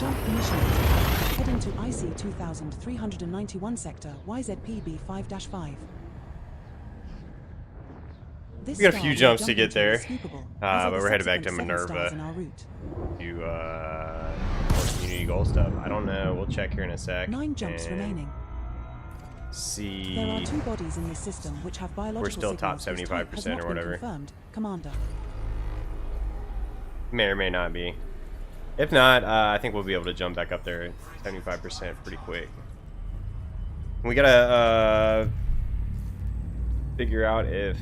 Jump initiated. Heading to IC 2391 sector YZPB 5-5. We got a few jumps to get there, but we're headed back to in Minerva our route. to more community goal stuff. I don't know. We'll check here in a sec. 9 jumps and remaining. See. There are 2 bodies in this system which have biological We're still top signals whose type has 75% not or been whatever. confirmed, Commander. May or may not be. If not, I think we'll be able to jump back up there 75% pretty quick. We gotta figure out if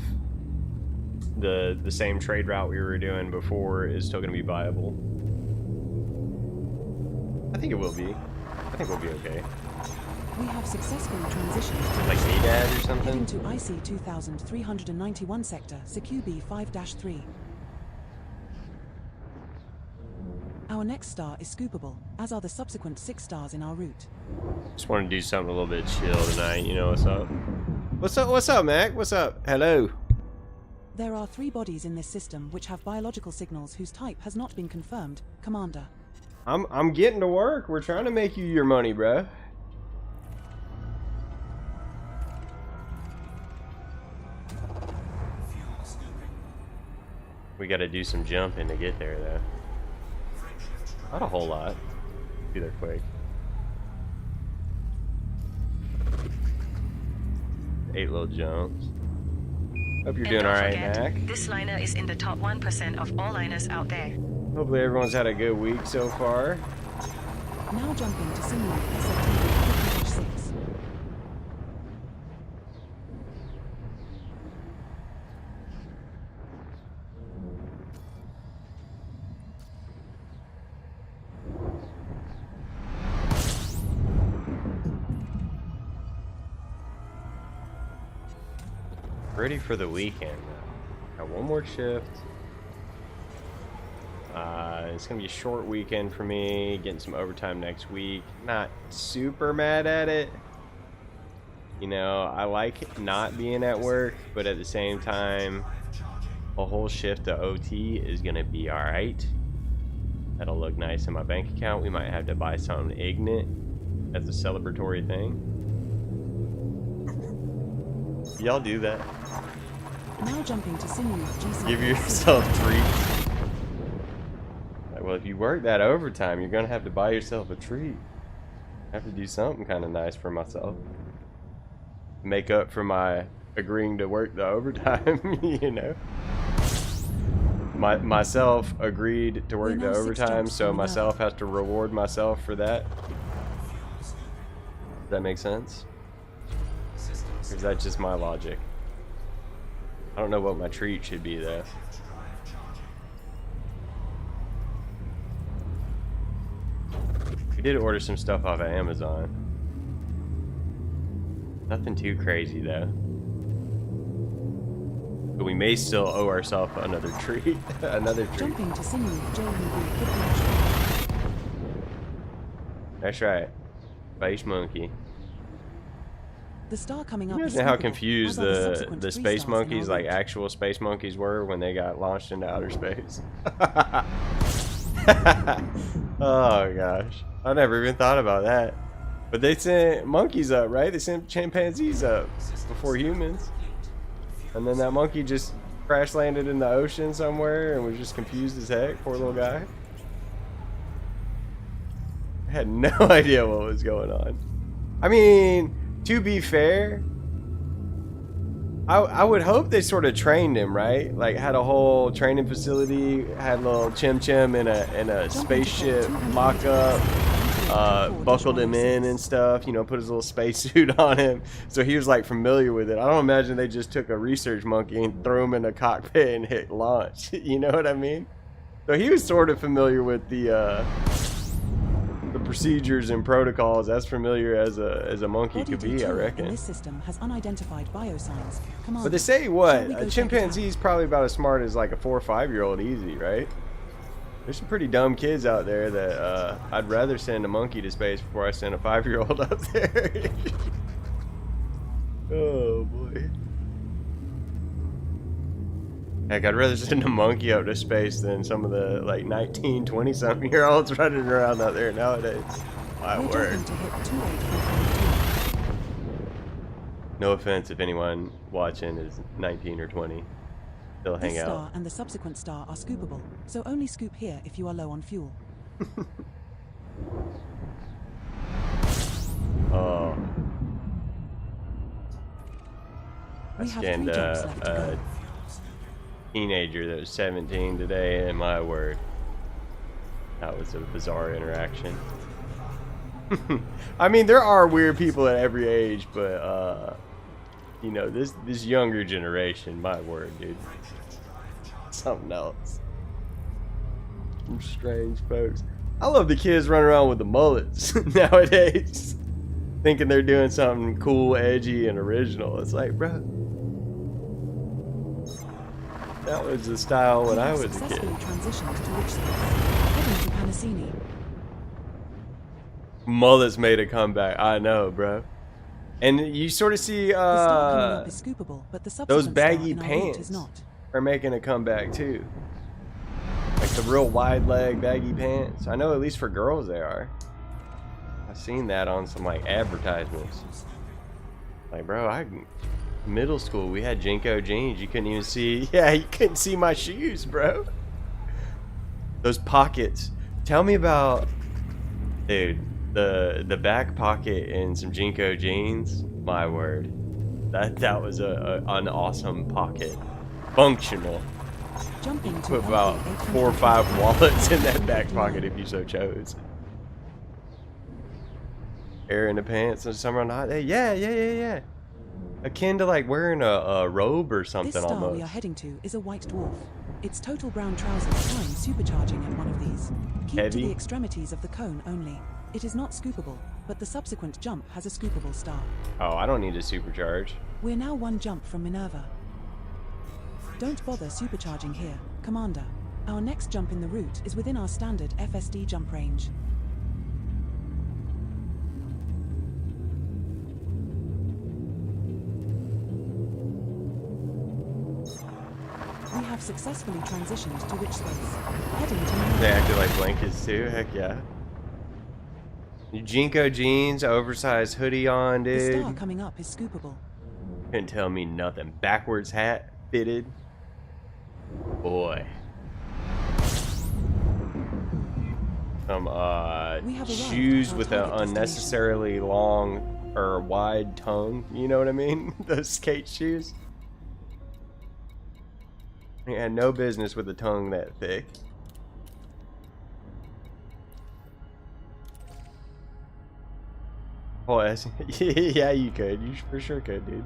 the same trade route we were doing before is still gonna be viable. I think it will be. I think we'll be okay. We have successfully transitioned to Like ADAD or something? heading to IC 2391 sector, CQB 5-3. Our next star is scoopable, as are the subsequent 6 stars in our route. Just want to do something a little bit chill tonight. You know what's up? What's up? What's up, Mac? What's up? Hello. There are 3 bodies in this system which have biological signals whose type has not been confirmed, Commander. I'm getting to work. We're trying to make you your money, bruh. We got to do some jumping to get there, though. Not a whole lot. Be there quick. 8 little jumps. Hope you're doing alright, Mac. This liner is in the top 1% of all liners out there. Hopefully everyone's had a good week so far. Now jumping to simulate SFTV 6. Ready for the weekend. Got one more shift. It's gonna be a short weekend for me. Getting some overtime next week. Not super mad at it. You know, I like not being at work, but at the same time, a whole shift of OT is gonna be alright. That'll look nice in my bank account. We might have to buy something ignorant as a celebratory thing. Y'all do that. Now jumping to simulate GC. Give yourself treats. Like, well, if you work that overtime, you're gonna have to buy yourself a treat. I have to do something kind of nice for myself. Make up for my agreeing to work the overtime, you know. Myself agreed to work the overtime, so myself has to reward myself for that. Does that make sense? Or is that just my logic? I don't know what my treat should be, though. We did order some stuff off of Amazon. Nothing too crazy, though. But we may still owe ourselves another treat. Another treat. Jumping to simulate JUB 50. That's right. Space monkey. The star coming up. Imagine how confused the space monkeys, like actual space monkeys, were when they got launched into outer space. Oh gosh, I never even thought about that. But they sent monkeys up, right? They sent chimpanzees up before humans, and then that monkey just crash landed in the ocean somewhere and was just confused as heck. Poor little guy. I had no idea what was going on. I mean, to be fair, I would hope they sort of trained him, right? Like had a whole training facility, had a little Chim Chim in a spaceship mock-up, buckled him in and stuff, you know, put his little spacesuit on him, so he was like familiar with it. I don't imagine they just took a research monkey and threw him in a cockpit and hit launch. You know what I mean? So he was sort of familiar with the procedures and protocols, as familiar as a monkey could be, I reckon. This system has unidentified biosigns. But they say what? A chimpanzee is probably about as smart as like a 4 or 5-year-old easy, right? There's some pretty dumb kids out there that I'd rather send a monkey to space before I send a 5-year-old up there. Oh boy. Heck, I'd rather send a monkey up to space than some of the like 19, 20-something year olds running around out there nowadays. My We're word. jumping to hit 284.2. No offense if anyone watching is 19 or 20. They'll hang This out. star and the subsequent star are scoopable, so only scoop here if you are low on fuel. Oh. I We have scanned 3 jumps left to a go. teenager that was 17 today, and my word, that was a bizarre interaction. I mean, there are weird people at every age, but you know, this younger generation, my word, dude, something else. Some strange folks. I love the kids running around with the mullets nowadays, thinking they're doing something cool, edgy, and original. It's like, bro, that was the style when I was a kid. Successfully transitioned to which space? Heading to Panasini. Mullets made a comeback. I know, bro. And you sort of see The star coming up is scoopable, but the those subsequent baggy star in our route pants is not. are making a comeback too. Like the real wide leg baggy pants. I know at least for girls they are. I've seen that on some like advertisements. Like, bro, middle school we had Jinko jeans. You couldn't even see. Yeah, you couldn't see my shoes, bro. Those pockets. Tell me about, dude, the back pocket in some Jinko jeans. My word, that was an awesome pocket. Functional. Jumping to Put about LA 4 or 5 wallets in that back pocket if you so chose. Air in the pants and summer on a hot day. Yeah. Akin to like wearing a robe or This something star almost. we are heading to is a white dwarf. Its total brown trousers time supercharging at one of these. Keep Heavy. to the extremities of the cone only. It is not scoopable, but the subsequent jump has a scoopable star. Oh, I don't need to supercharge. We're now 1 jump from Minerva. Don't bother supercharging here, Commander. Our next jump in the route is within our standard FSD jump range. We have successfully transitioned to which space? Heading to Minerva. They acted like blankets too. Heck yeah. Jinko jeans, oversized hoodie on, The dude. star coming up is scoopable. Couldn't tell me nothing. Backwards hat fitted. Boy. Some We have arrived shoes at our with an target unnecessarily long or wide tongue. You know what I mean? Those skate shoes. He had no business with a tongue that thick. Oh, yeah, you could. You for sure could, dude.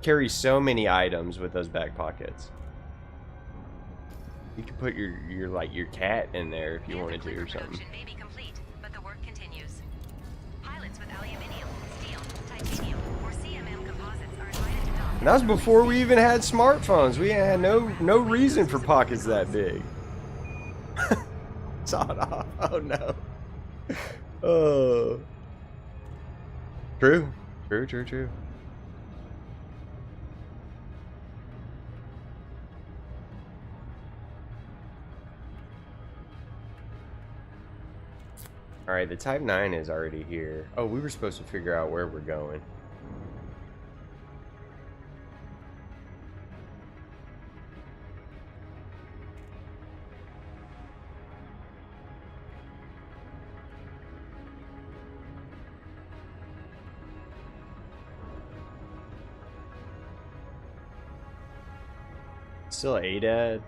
Carry so many items with those back pockets. You could put your like your cat in there if you wanted to or something. Production may be complete, but the work continues. Pilots with aluminum, steel, titanium, or CMM composites are invited to dock. And that was before we even had smartphones. We had no reason for pockets that big. Sawed off. Oh no. Oh. True. Alright, the Type 9 is already here. Oh, we were supposed to figure out where we're going. Still ADAD?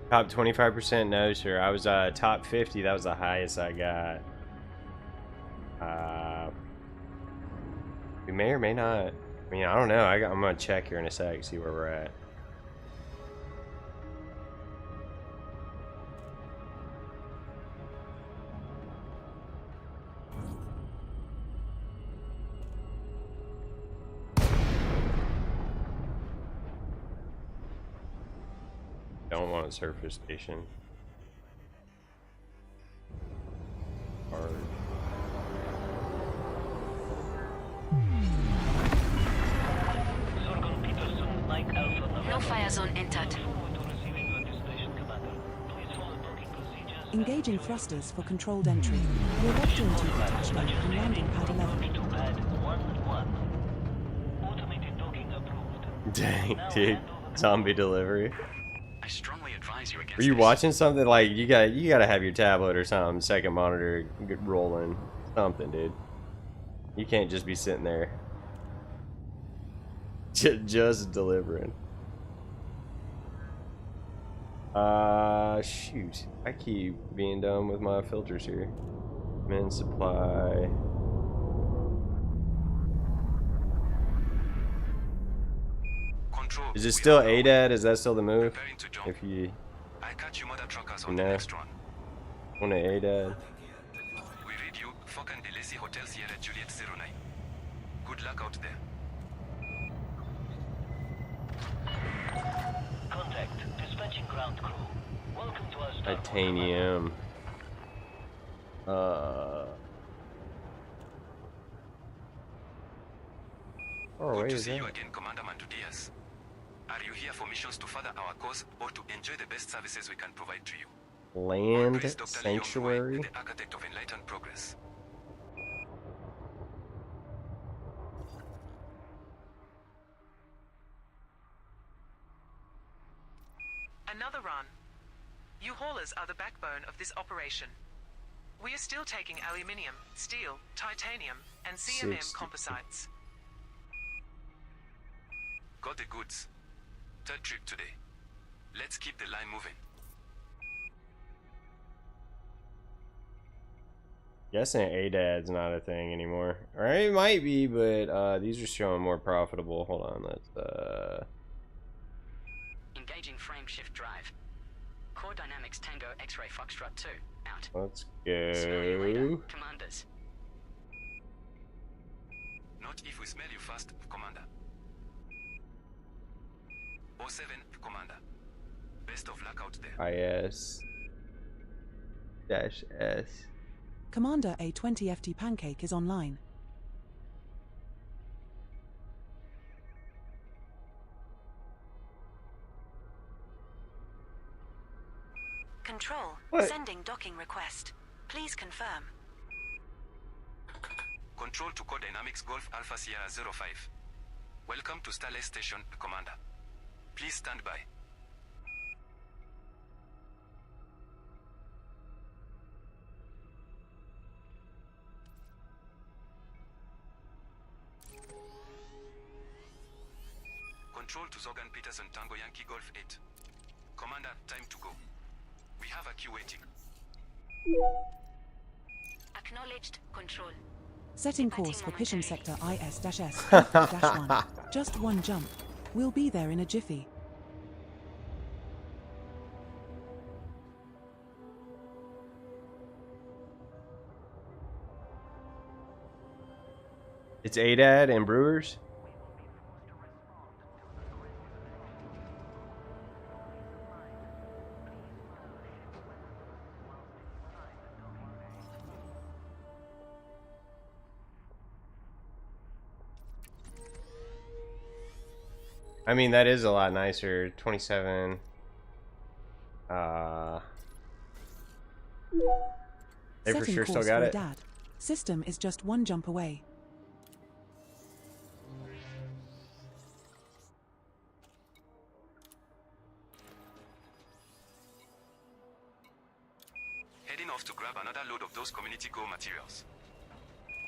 Top 25%, no sir. I was top 50. That was the highest I got. We may or may not. I mean, I don't know. I'm gonna check here in a sec, see where we're at. don't want a surface station. Hard. No fire zone entered. Engaging thrusters for controlled entry. We're vectoring to the touchdown and landing pad 11. Dang, dude. Zombie delivery. I strongly advise you against Are you this. watching something? Like, you gotta have your tablet or something, second monitor rolling. Something, dude. You can't just be sitting there. Just delivering. Shoot. I keep being done with my filters here. Men supply. Control, Is it we still are now ADAD? Is that still the move? preparing to jump. If you I catch you mother truckers on No. the next run. want to ADAD. We read you, Fokan Delesi Hotel Sierra Juliet 09. Good luck out there. Contact. Dispatching ground crew. Welcome to our start. Titanium. Oh, Good wait, to is see that? you again, Commander Mantudias. Are you here for missions to further our cause or to enjoy the best services we can provide to you? Land Praise Dr. Leon Hui, Sanctuary? the architect of enlightened progress. Another run. You haulers are the backbone of this operation. We are still taking aluminium, steel, titanium, and CMM 60. composites. Got the goods. Third trip today. Let's keep the line moving. Guessing ADAD's not a thing anymore. Or it might be, but these are showing more profitable. Hold on, let's Engaging frame shift drive. Core Dynamics Tango X-Ray Foxtrot 2 out. let's Smell you later, go. commanders. Not if we smell you fast, Commander. 07, Commander. Best of luck out there. IS-S. Commander A20FT Pancake is online. Control. What? Sending docking request. Please confirm. Control to Core Dynamics Golf Alpha Sierra 05. Welcome to Starless Station, Commander. Please stand by. Control to Zogan Peterson Tango Yankee Golf 8. Commander, time to go. We have a queue waiting. Acknowledged. Control. Setting course for Pishin Sector IS-S-1. Just one jump. We'll be there in a jiffy. It's ADAD and Brewers? I mean, that is a lot nicer. 27. They for Setting sure still course got for it. Dad. System is just one jump away. Heading off to grab another load of those community go materials.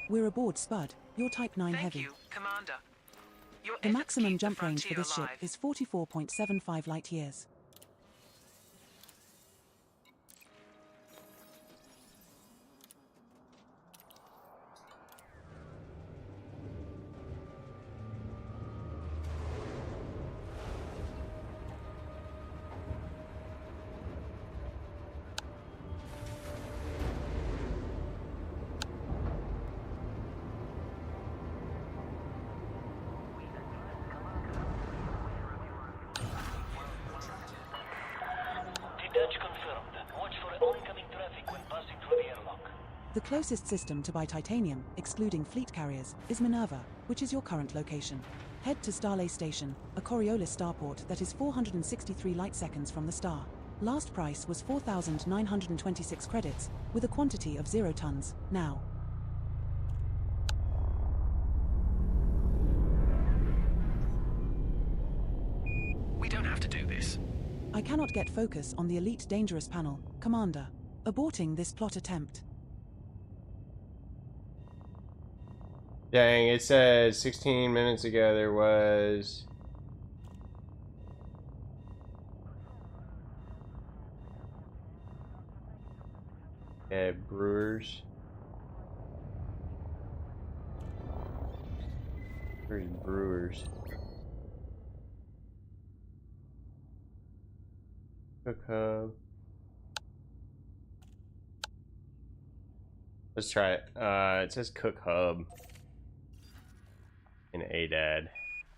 We're aboard Spud. You're Type 9 Thank heavy. you, Commander. Your The efforts maximum keep the jump range for frontier this ship alive. is 44.75 light years. The closest system to buy titanium, excluding fleet carriers, is Minerva, which is your current location. Head to Starlay Station, a Coriolis starport that is 463 light seconds from the star. Last price was 4,926 credits, with a quantity of 0 tons, now. We don't have to do this. I cannot get focus on the Elite Dangerous panel, Commander. Aborting this plot attempt. Dang, it said 16 minutes ago there was... Yeah, Brewers. Where's Brewers? Cook Hub. Let's try it. It says Cook Hub. In ADAD.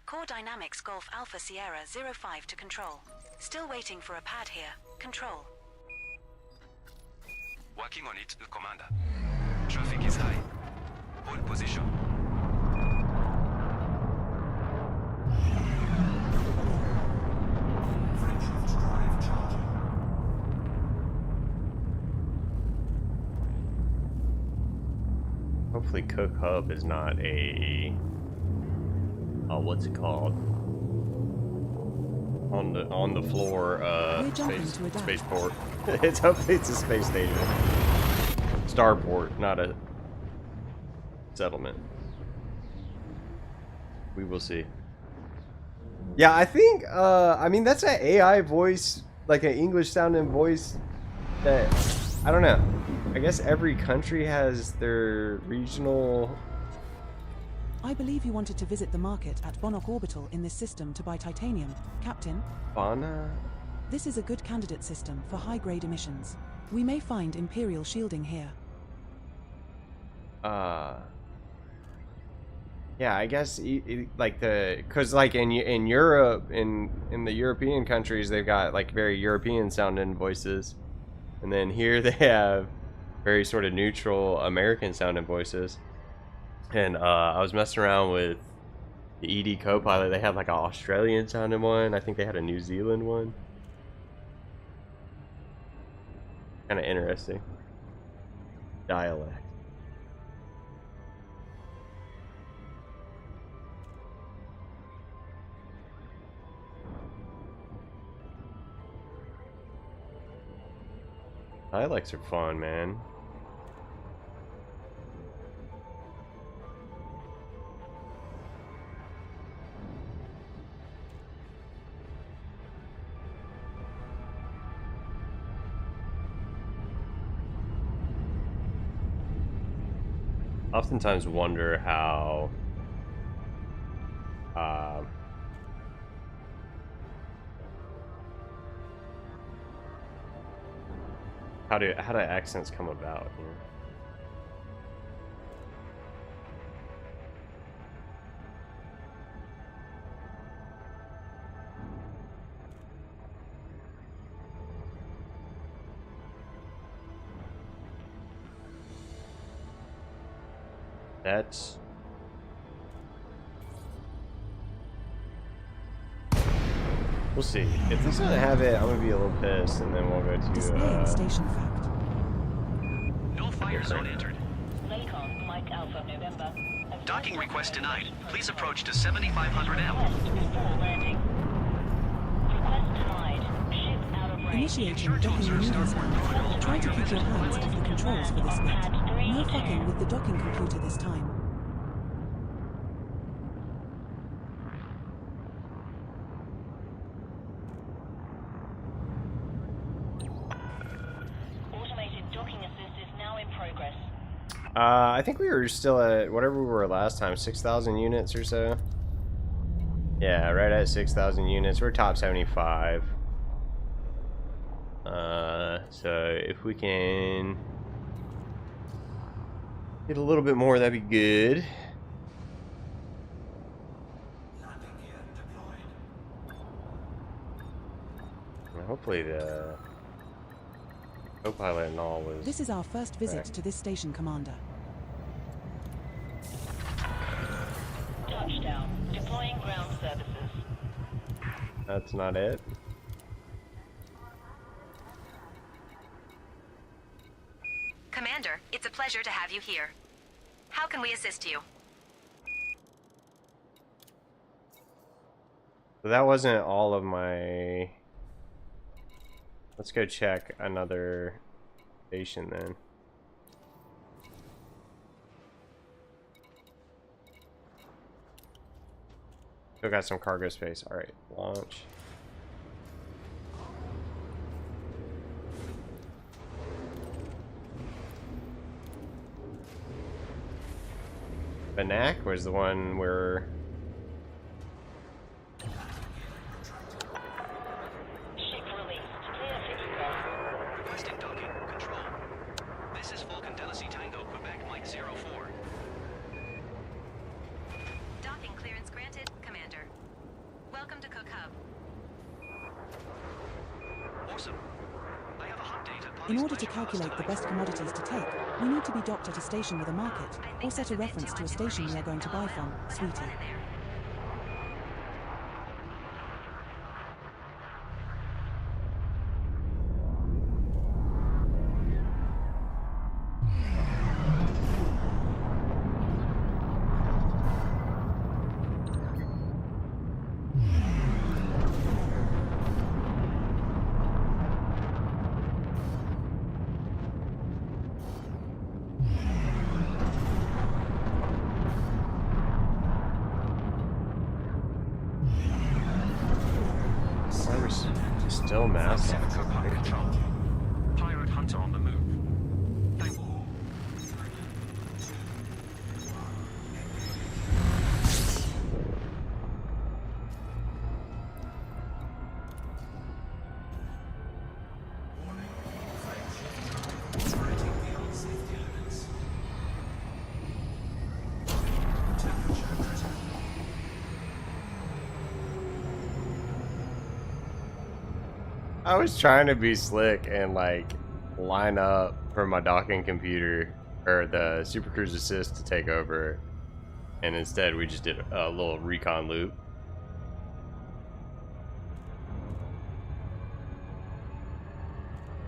Core Dynamics Golf Alpha Sierra 05 to control. Still waiting for a pad here. Control. Working on it, Commander. Traffic is high. Hold position. Hopefully Cook Hub is not a... Oh, what's it called? On the floor, spaceport. It's hopefully it's a space station. Starport, not a settlement. We will see. Yeah, I think I mean that's an AI voice, like an English sounding voice that I don't know. I guess every country has their regional. I believe you wanted to visit the market at Bonnock Orbital in this system to buy titanium, Captain. Bana? This is a good candidate system for high-grade emissions. We may find Imperial shielding here. Yeah, I guess like cause like in Europe, in the European countries, they've got like very European sounding voices, and then here they have very sort of neutral American sounding voices. And I was messing around with the ED Copilot. They had like an Australian sounding one. I think they had a New Zealand one. Kind of interesting. Dialect. Dialects are fun, man. Oftentimes wonder how how do accents come about, you know? That's we'll see. If this doesn't have it, I'm gonna be a little pissed, and then we'll go to Displaying station fact. No fire zone entered. Lakon, Mike Alpha, November. Docking request denied. Please approach to 7500 M. Request before landing. Request denied. Ship out of range. Initiating docking maneuvers now. Try to keep your hands off the controls for this bit. No fucking with the docking computer this time. Automated docking assist is now in progress. I think we were still at whatever we were last time, 6,000 units or so. Yeah, right at 6,000 units. We're top 75. So if we can get a little bit more, that'd be good. And hopefully the Co-pilot and all was. This is our first visit correct. to this station, Commander. Touchdown. Deploying ground services. That's not it. Commander, it's a pleasure to have you here. How can we assist you? So that wasn't all of my. Let's go check another station then. Still got some cargo space. All right, launch. Banak was the one where. Ship released. Clear for egress. Requesting docking. Control. This is Falcon Tennessee Tango, Quebec, Mike 04. Docking clearance granted, Commander. Welcome to Cook Hub. Awesome. I have a hot date at In order to calculate the best commodities to take, we need to be docked at a station with a market, or set a reference to a station we are going to buy from, sweetie. Still massive. Control. Pirate Hunter on the move. Thank you. I was trying to be slick and like line up for my docking computer or the Super Cruise Assist to take over, and instead we just did a little recon loop.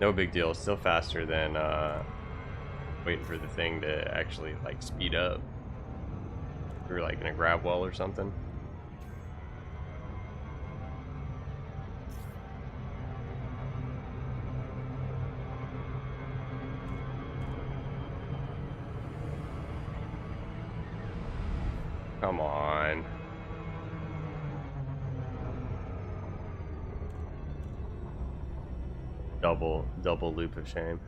No big deal. Still faster than waiting for the thing to actually like speed up. We were like in a grab well or something. Come on. Double loop of shame.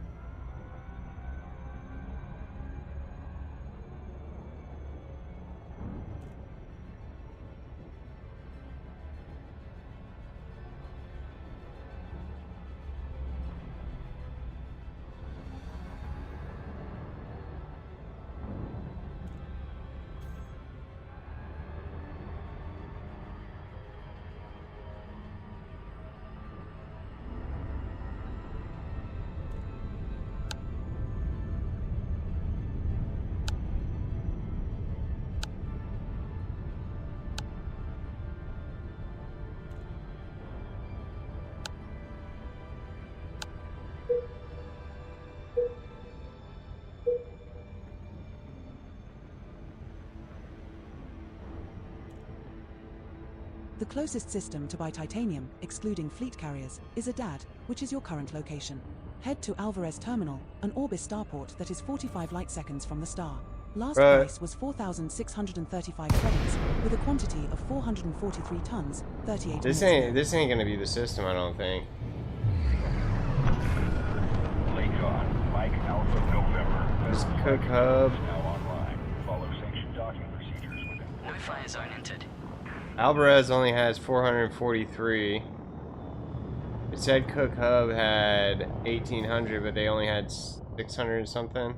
The closest system to buy titanium, excluding fleet carriers, is Adad, which is your current location. Head to Alvarez Terminal, an Orbis starport that is 45 light seconds from the star. Last price was 4,635 credits, with a quantity of 443 tons, 38 This ain't gonna be the system, I don't think. Mike Alpha November. This Cook Hub. Now online. Follow sanctioned docking procedures within. No fire zone entered. Alvarez only has 443. It said Cook Hub had 1,800, but they only had 600 something.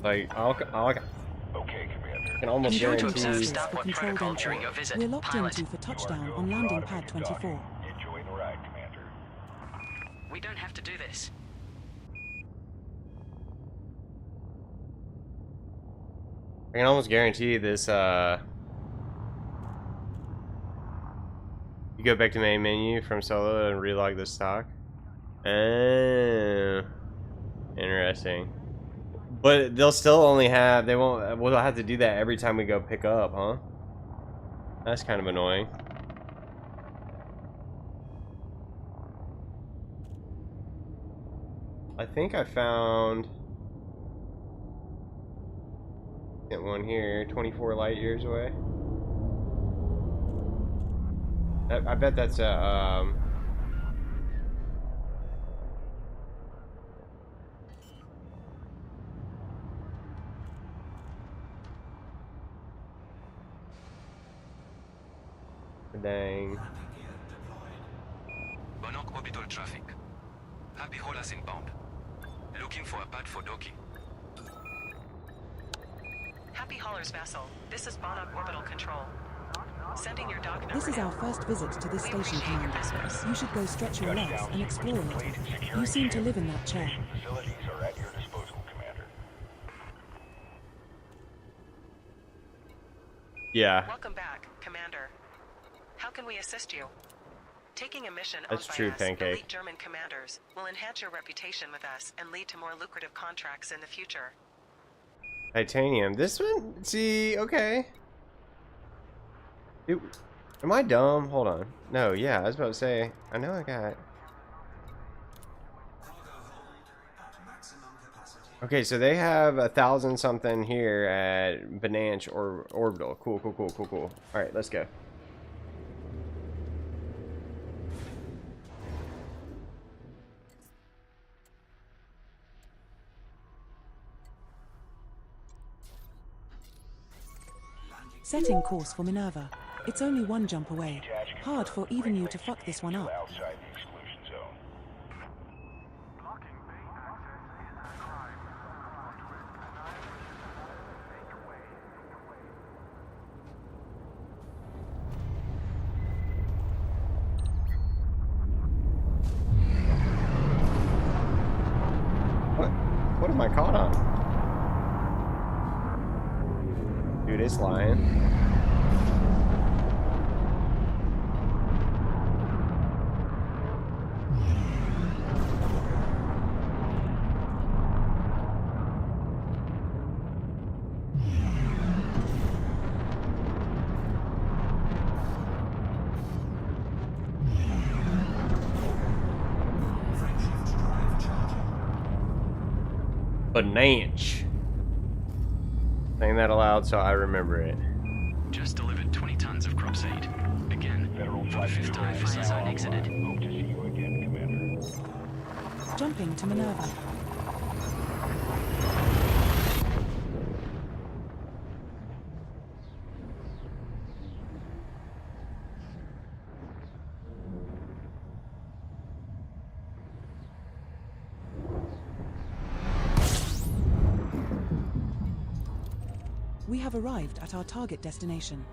Like, Okay, Commander. I can almost Engaging to observe guarantee. forces for Starport controlled protocol entry. during your visit. We're locked Pilot. into for touchdown You are on go for landing automated pad 24. docking. Enjoy the ride, Commander. We don't have to do this. I can almost guarantee this. You go back to main menu from solo and relog the stock. Oh, interesting. But they'll still only have. They won't. We'll have to do that every time we go pick up, huh? That's kind of annoying. I think I found one here, 24 light years away. I bet that's a dang. Monarch orbital traffic. Happy Holas inbound. Looking for a pad for docking. Happy Haulers vessel, this is Monarch Orbital Control. Sending your dock number This is now. our first visit to this We station, appreciate your Commander. business. You should go stretch your legs and explore a little. You seem to live in that chair. Facilities are at your disposal, Commander. Yeah, Welcome back, Commander. How can we assist you? Taking a mission That's owned by true, us, Pancake. elite German commanders, will enhance your reputation with us and lead to more lucrative contracts in the future. titanium. This one, see, okay. Dude, am I dumb? Hold on. No, yeah, I was about to say. I know I got. Okay, so they have 1,000 something here at Benanch or Orbital. Cool, cool, cool, cool, cool. All right, let's go. Setting course for Minerva. It's only one jump away. Hard for even you to fuck this one up. Outside the exclusion zone. What am I caught on? Dude, it's lying. Benanch. Saying that aloud so I remember it. Just delivered 20 tons of crop seed. Again, Federal for the flight 5th time control since now I exited. online. Hope to see you again, Commander. Jumping to Minerva. We have arrived at our target destination.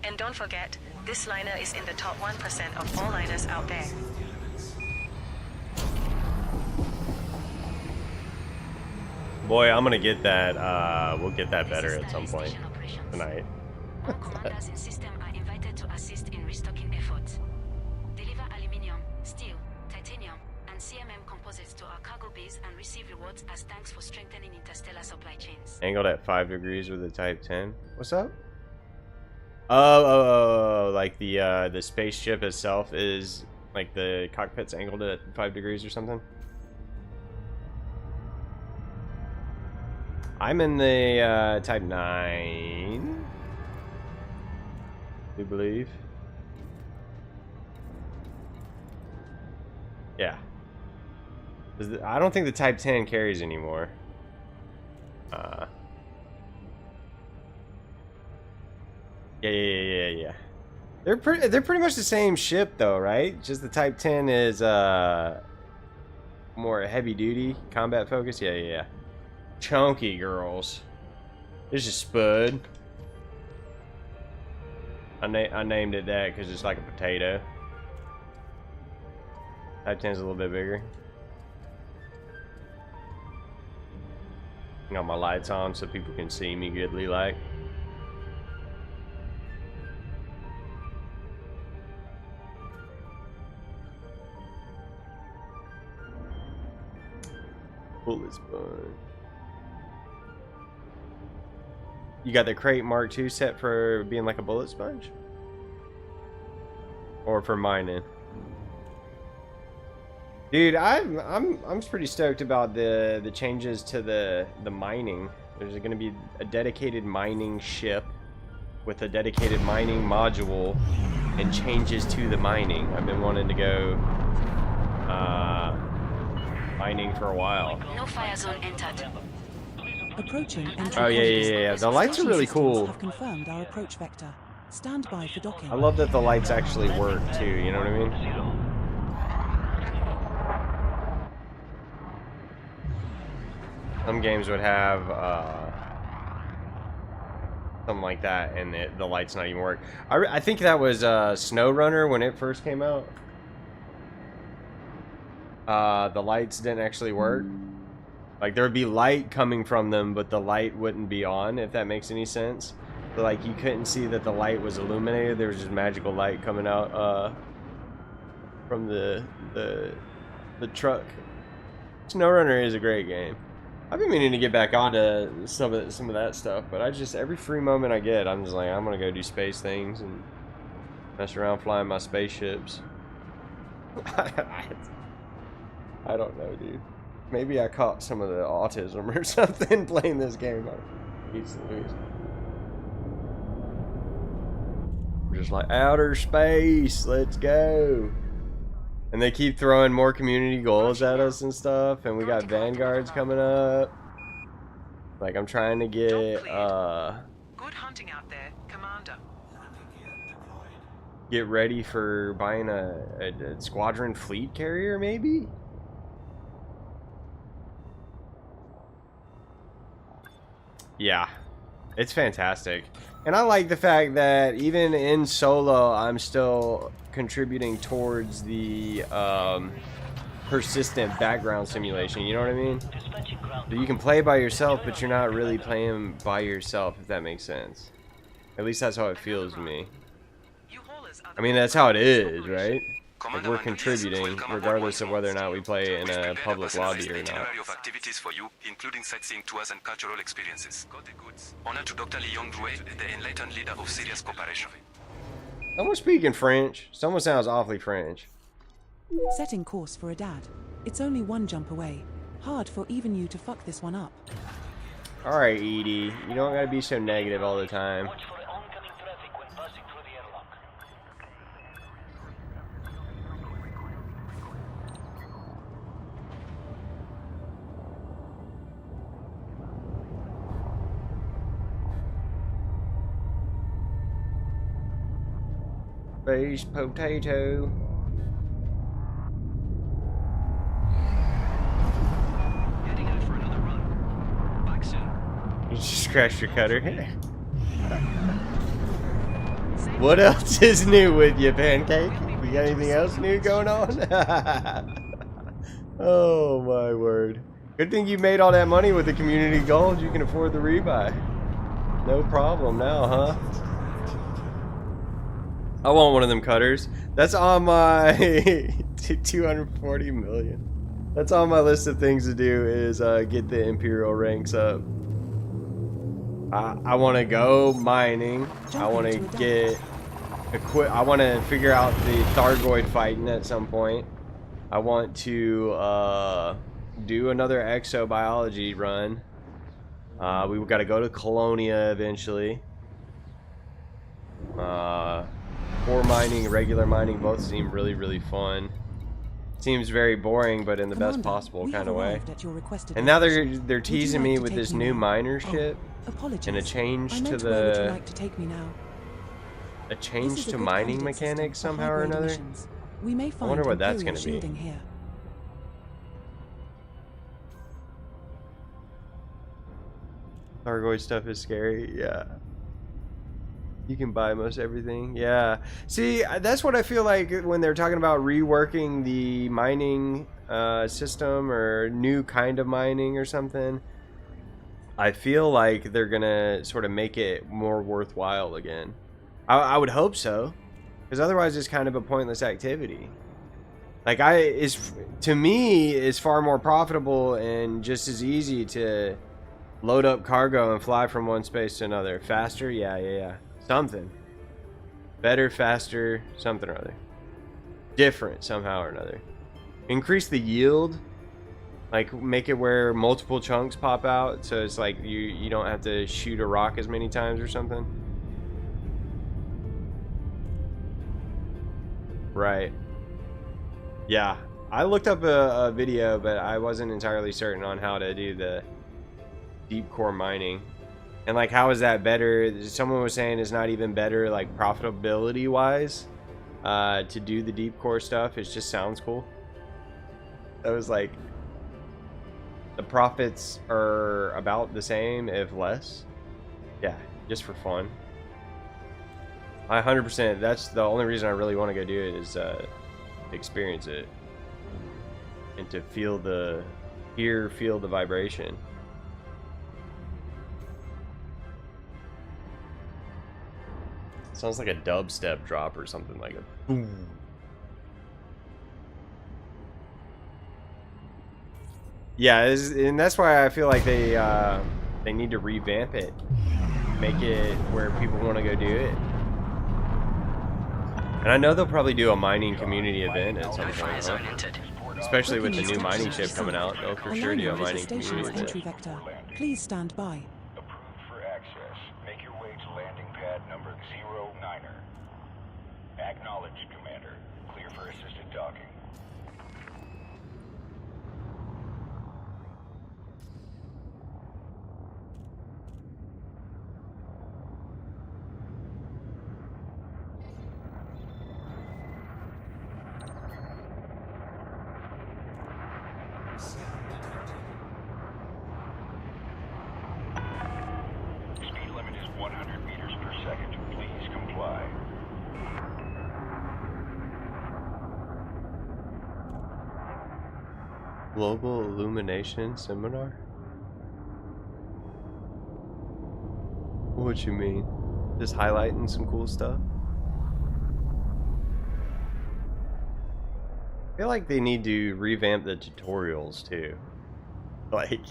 And don't forget, this liner is in the top 1% of all liners out there. Boy, I'm gonna get that. We'll get that better at some point tonight. All commanders in system are invited to assist in restocking efforts. Deliver aluminium, steel, titanium, and CMM composites to our cargo bays and receive rewards as thanks for strengthening interstellar supply chains. Angled at 5 degrees with a Type 10. What's up? Oh, like the spaceship itself is like the cockpit's angled at 5 degrees or something. I'm in the Type 9. Do you believe? Yeah. I don't think the Type 10 carries anymore. Yeah. They're pretty much the same ship though, right? Just the Type 10 is more heavy duty, combat focused. Yeah. Chunky girls. There's a Spud. I named it that because it's like a potato. Type 10 is a little bit bigger. Got my lights on so people can see me goodly like. Bullet sponge. You got the Crate Mark II set for being like a bullet sponge? Or for mining? Dude, I'm pretty stoked about the changes to the mining. There's going to be a dedicated mining ship with a dedicated mining module and changes to the mining. I've been wanting to go mining for a while. No fire zone entered. Approaching entry. Oh yeah. The lights are really cool. Have confirmed our approach vector. Stand by for docking. I love that the lights actually work too, you know what I mean? Some games would have something like that and the lights not even work. I think that was SnowRunner when it first came out. The lights didn't actually work. Like there would be light coming from them, but the light wouldn't be on, if that makes any sense. So, like you couldn't see that the light was illuminated. There was just magical light coming out from the truck. SnowRunner is a great game. I've been meaning to get back onto some of that stuff, but I just every free moment I get, I'm just like I'm gonna go do space things and mess around flying my spaceships. I don't know, dude. Maybe I caught some of the autism or something playing this game. We're just like outer space, let's go. And they keep throwing more community goals at us and stuff, and we got Vanguards coming up. Like I'm trying to get Good hunting out there, Commander. get ready for buying a squadron fleet carrier maybe. Yeah, it's fantastic. And I like the fact that even in solo, I'm still contributing towards the persistent background simulation, you know what I mean? So you can play by yourself, but you're not really playing by yourself, if that makes sense. At least that's how it feels to me. I mean, that's how it is, right? Like we're contributing, regardless of whether or not we play in a public lobby or not. Of activities for you, including sightseeing tours and cultural experiences. Got the goods. Honor to Dr. Leon Drouet, the enlightened leader of serious cooperation. Someone speaking French. Someone sounds awfully French. Setting course for a dad. It's only one jump away. Hard for even you to fuck this one up. Alright, Edie. You don't gotta be so negative all the time. Watch for oncoming traffic when passing through the airlock. Space potato. Heading out for another run. Back soon. You just crashed your cutter. What else is new with you, Pancake? You got anything else new going on? Oh my word. Good thing you made all that money with the community gold. You can afford the rebuy. No problem now, huh? I want one of them cutters. That's on my 240 million. That's on my list of things to do is get the Imperial ranks up. I want to go mining. I want to get I want to figure out the Thargoid fighting at some point. I want to do another exobiology run. We've got to go to Colonia eventually. Core mining, regular mining both seem really, really fun. Seems very boring, but in the best Commander, possible we kind have of way. arrived at your requested And now location. they're Would you teasing like me to with take this me new now? miner Oh, ship apologies. and a change I to meant where would you the like to take me now? a This change is a to good mining candidate system mechanics for somehow or high-grade another. emissions. We may find wonder what that's Imperial gonna be. shielding here. Thargoid stuff is scary. Yeah. You can buy most everything. Yeah. See, that's what I feel like when they're talking about reworking the mining system or new kind of mining or something. I feel like they're gonna sort of make it more worthwhile again. I would hope so, because otherwise it's kind of a pointless activity. Like to me, it's far more profitable and just as easy to load up cargo and fly from one space to another. Faster, yeah. Something. Better, faster, something or other. Different somehow or another. Increase the yield. Like make it where multiple chunks pop out, so it's like you don't have to shoot a rock as many times or something. Right. Yeah. I looked up a video, but I wasn't entirely certain on how to do the deep core mining. And like, how is that better? Someone was saying it's not even better, like profitability wise, to do the deep core stuff. It just sounds cool. I was like, the profits are about the same, if less. Yeah, just for fun. 100%. That's the only reason I really want to go do it is experience it and to feel the vibration. Sounds like a dubstep drop or something, like a boom. Yeah, and that's why I feel like they need to revamp it, make it where people want to go do it. And I know they'll probably do a mining community event at some point, huh? Especially with the new mining ship coming out, they'll for sure do a mining community entry event. vector. Please stand by. Approved for access. Make your way to landing pad number 09er. Acknowledged, Commander. Clear for assisted docking. Speed limit is 100 meters per second. Please comply. Global Illumination Seminar? What you mean? Just highlighting some cool stuff? I feel like they need to revamp the tutorials too. Like,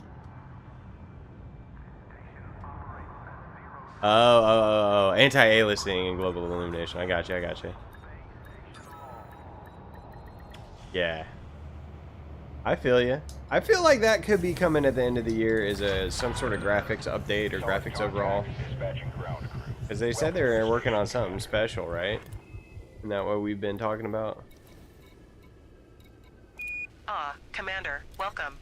oh, anti-aliasing and global illumination. I got you. Yeah, I feel you. I feel like that could be coming at the end of the year as some sort of graphics update or graphics overhaul. Dispatching ground crew. Because they said they were working on something special, right? Isn't that what we've been talking about? Commander, welcome.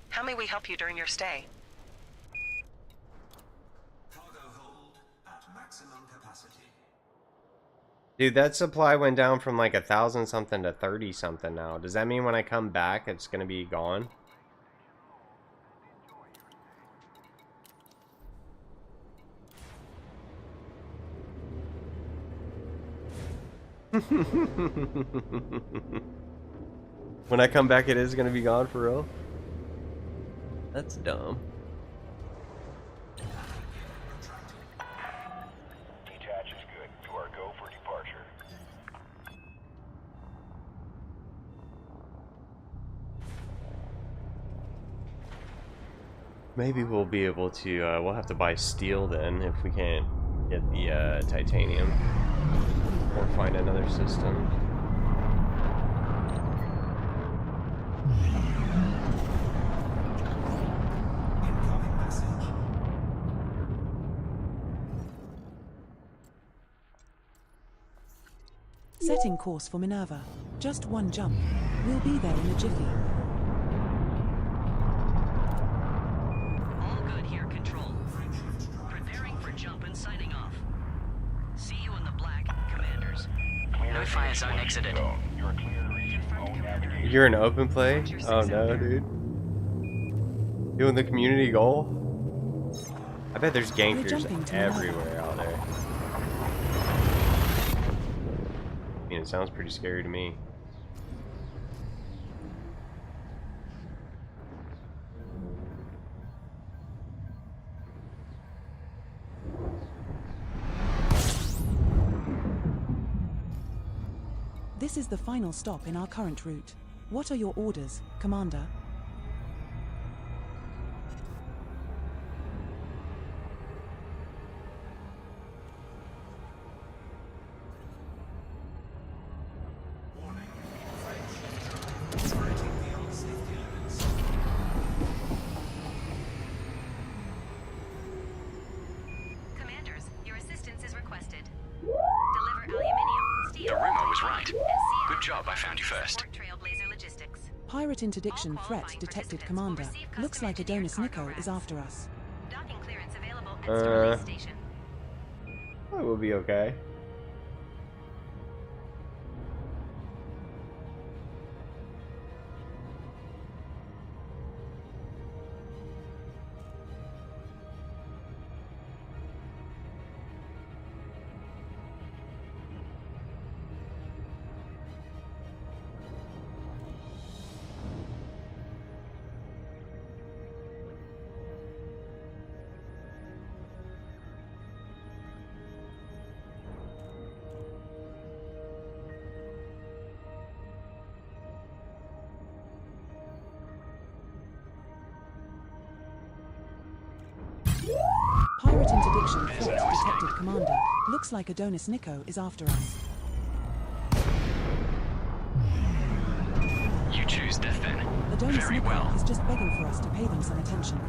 How may we help you during your stay? Cargo hold at maximum capacity. Dude, that supply went down from like 1,000 something to 30 something now. Does that mean when I come back it's gonna be gone? When I come back it is gonna be gone for real? That's dumb. Detach is good. You are go for departure. Maybe we'll be able to, we'll have to buy steel then if we can't get the titanium. Or find another system. Incoming message. Setting course for Minerva. Just one jump. We'll be there in a jiffy. All good here, Control. Preparing for jump and signing off. See you in the black, Commanders. No fire zone exited. You're clear to resume own navigation. You're in open play? Oh no, dude. Doing the community goal? I bet there's gang fears everywhere out there. I mean, it sounds pretty scary to me. This is the final stop in our current route. What are your orders, Commander? Commanders, your assistance is requested. Deliver aluminium, steel. The rumor was right. and CMM Good job I found you first. support Trailblazer Logistics. Pirate interdiction All threat qualifying detected, participants Commander. will receive Looks custom like engineered Adonis cargo Nico is racks. after us. Docking clearance available at Starley Station. It will be okay. Pirate interdiction threat detected, Commander. Looks like Adonis Nico is after us. You choose death then. Adonis Very Nico well. is just begging for us to pay them some attention.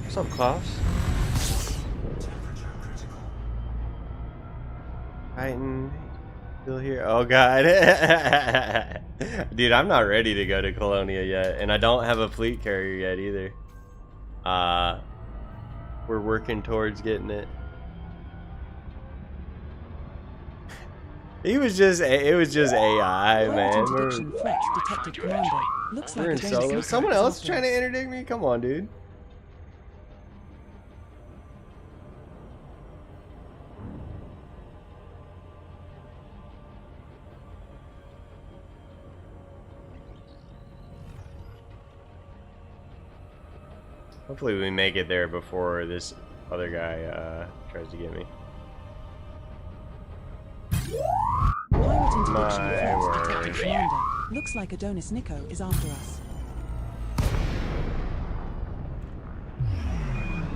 What's up, Klaus? Titan, still here? Oh god. Dude, I'm not ready to go to Colonia yet, and I don't have a fleet carrier yet either. We're working towards getting it. It was just AI, Pirate man. interdiction threat detected, Commander. Looks We're like in Adonis solo. Nico Someone is else after trying to us. interdict me? Come on, dude. Hopefully we make it there before this other guy tries to get me. Pirate interdiction My threat word. detected, Commander. Looks like Adonis Nico is after us.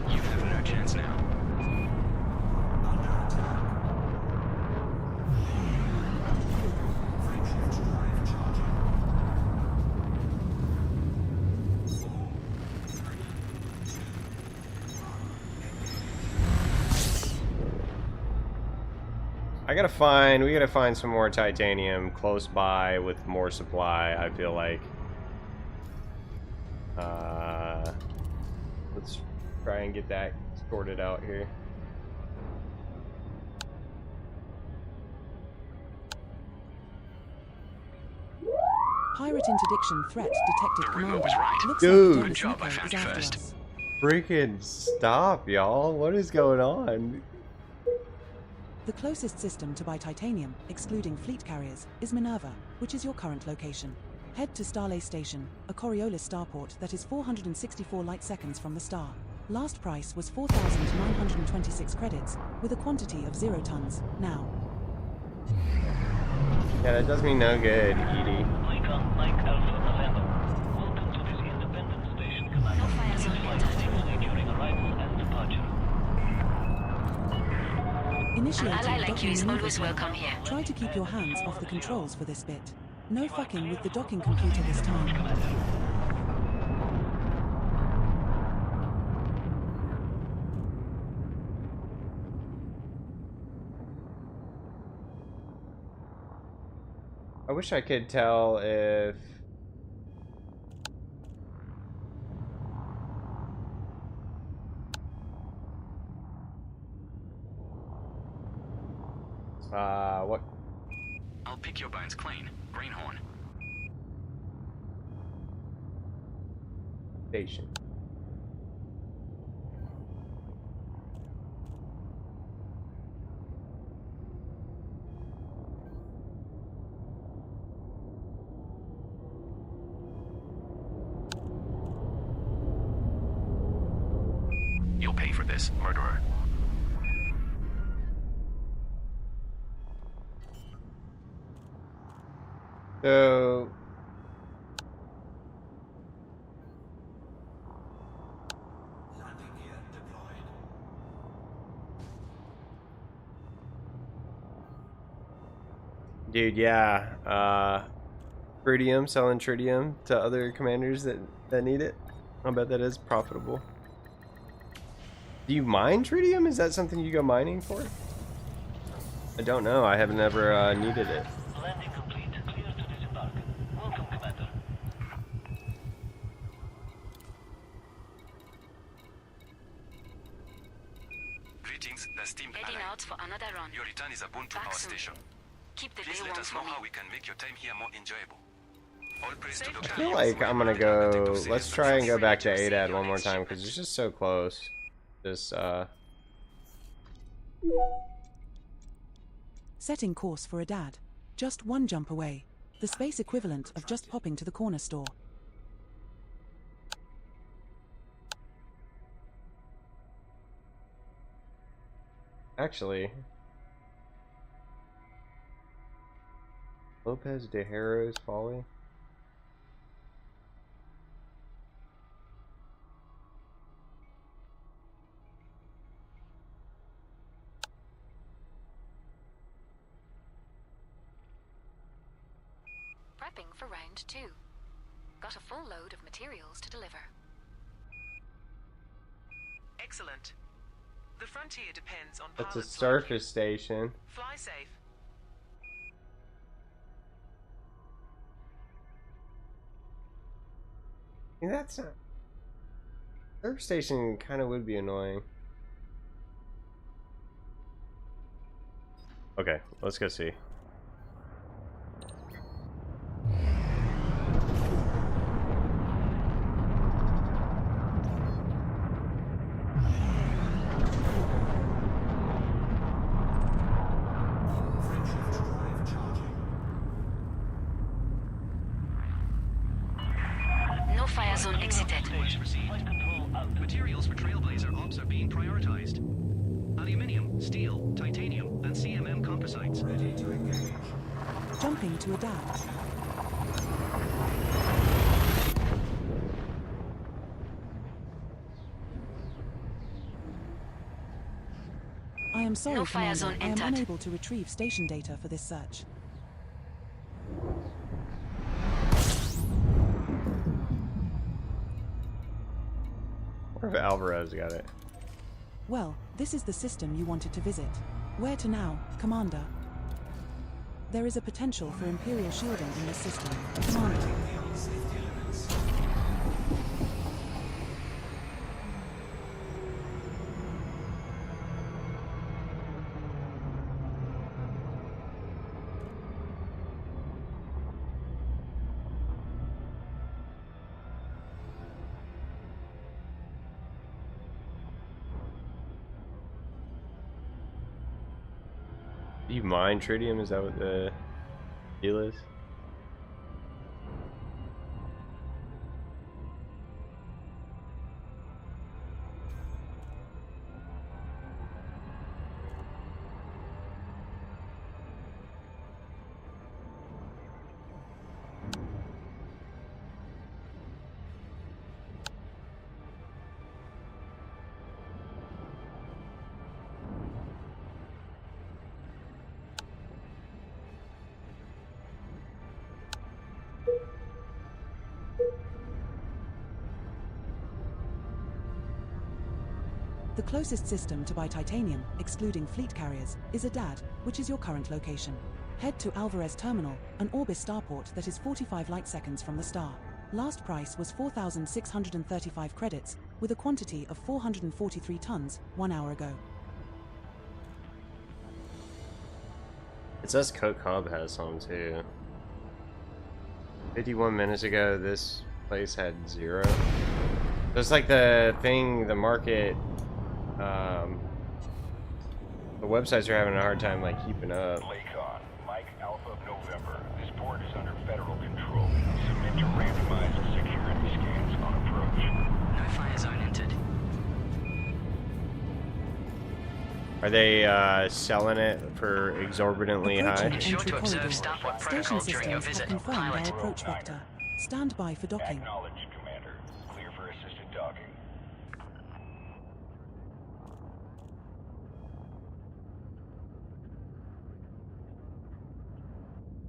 You have no chance now. We gotta find some more titanium close by with more supply, I feel like. Let's try and get that sorted out here. Pirate interdiction threat detected, The rumor Commander. was right. Looks Dude. like Good Adonis job, I Nico found is you after first. us. Freaking stop, y'all. What is going on? The closest system to buy titanium, excluding fleet carriers, is Minerva, which is your current location. Head to Starlay Station, a Coriolis starport that is 464 light seconds from the star. Last price was 4,926 credits, with a quantity of 0 tons. Now. Yeah, that does me no good, Edie. Mike Alpha November. Welcome to this independent station, Commander. No fire zone Please fly entered. safely during arrival and departure. Initiating ally like you docking is maneuver always panel. welcome here. Try to keep your hands off the controls for this bit. No fucking with the docking computer this time. I wish I could tell if what I'll pick your bones clean. Greenhorn. station. You'll pay for this, murderer. So Landing gear deployed. dude, yeah. Tritium, selling tritium to other commanders that need it. I bet that is profitable. Do you mine tritium? Is that something you go mining for? I don't know. I haven't ever needed it. Landing complete. Clear to disembark. Welcome, Commander. Greetings, the esteemed Heading ally. out for another run. Your return is a boon to Back our soon. station. Keep the Please day let warm us for know me. how we can make your time here more enjoyable. All praise to Safe Dr. I feel Lee. like I'm gonna go. Let's try and go back to Receive ADAD your one more next time because it's just so close. Just Setting course for a dad. Just one jump away. The space equivalent of just popping to the corner store. actually, Lopez de Harrow's Folly. Prepping for round 2. Got a full load of materials to deliver. Excellent. The frontier depends on That's a pilots like you. surface station. Fly safe. I mean, that's not. Surface station kind of would be annoying. Okay, let's go see. Frameshift drive charging. No fire zone exited. Please proceed. Materials for Trailblazer ops are being prioritized. Aluminium, steel, titanium, and CMM composites. Ready to engage. Jumping to adapt. I am sorry, No fire Commander. zone I am entered. unable to retrieve station data for this search. Or if Alvarez got it. Well, this is the system you wanted to visit. Where to now, Commander? There is a potential for Imperial shielding in this system, Commander. Beyond safety limits. Do you mine tritium? Is that what the deal is? The closest system to buy titanium, excluding fleet carriers, is Adad, which is your current location. Head to Alvarez Terminal, an Orbis starport that is 45 light seconds from the star. Last price was 4,635 credits, with a quantity of 443 tons, 1 hour ago. It says Coke Hub has some too. 51 minutes ago, this place had 0. It's like the thing, the market, the websites are having a hard time like keeping up. Lakon, Mike Alpha of November. This port is under federal control. Submit to randomized security scans on approach. No fire zone entered. Are they selling it for exorbitantly high? Be sure to observe starport Station protocol during your systems have visit. confirmed Pilot. our approach vector. Stand by for docking. Acknowledged, Commander. Clear for assisted docking.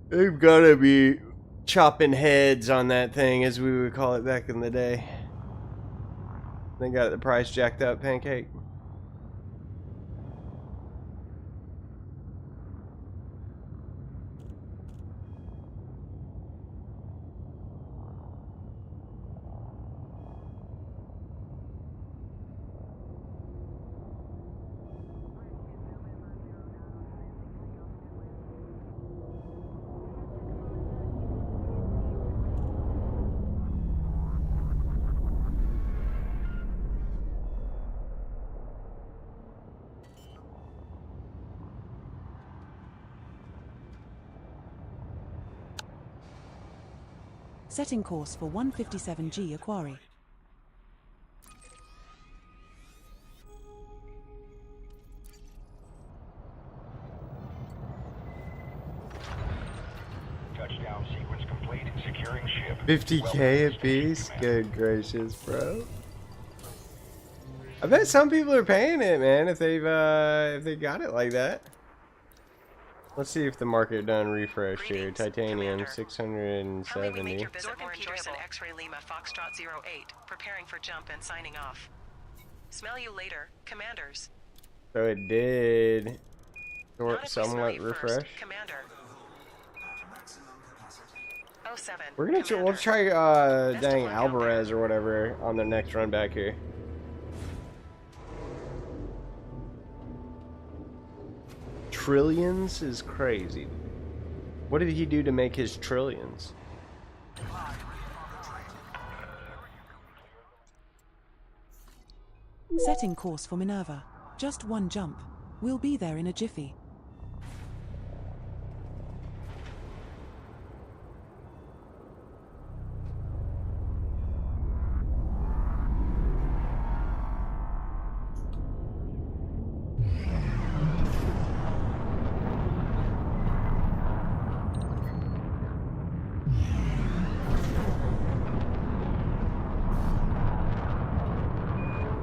They've gotta be chopping heads on that thing, as we would call it back in the day. They got the price jacked up, Pancake. Setting course for 157G Aquari. Touchdown sequence complete. Securing ship. 50K a piece? Good gracious, bro. I bet some people are paying it, man, if they got it like that. Let's see if the market done refreshed here. Titanium, Commander. 670. Zorban Peterson X-Ray Lima Foxtrot 08, preparing for jump and signing off. Smell you later, Commanders. So it did Not if we smell somewhat you first, refresh. Commander. At maximum capacity. 07. We're gonna Commander. we'll try Best of dang luck out there. Alvarez or whatever on the next run back here. Trillions is crazy. What did he do to make his trillions? Setting course for Minerva. Just one jump. We'll be there in a jiffy.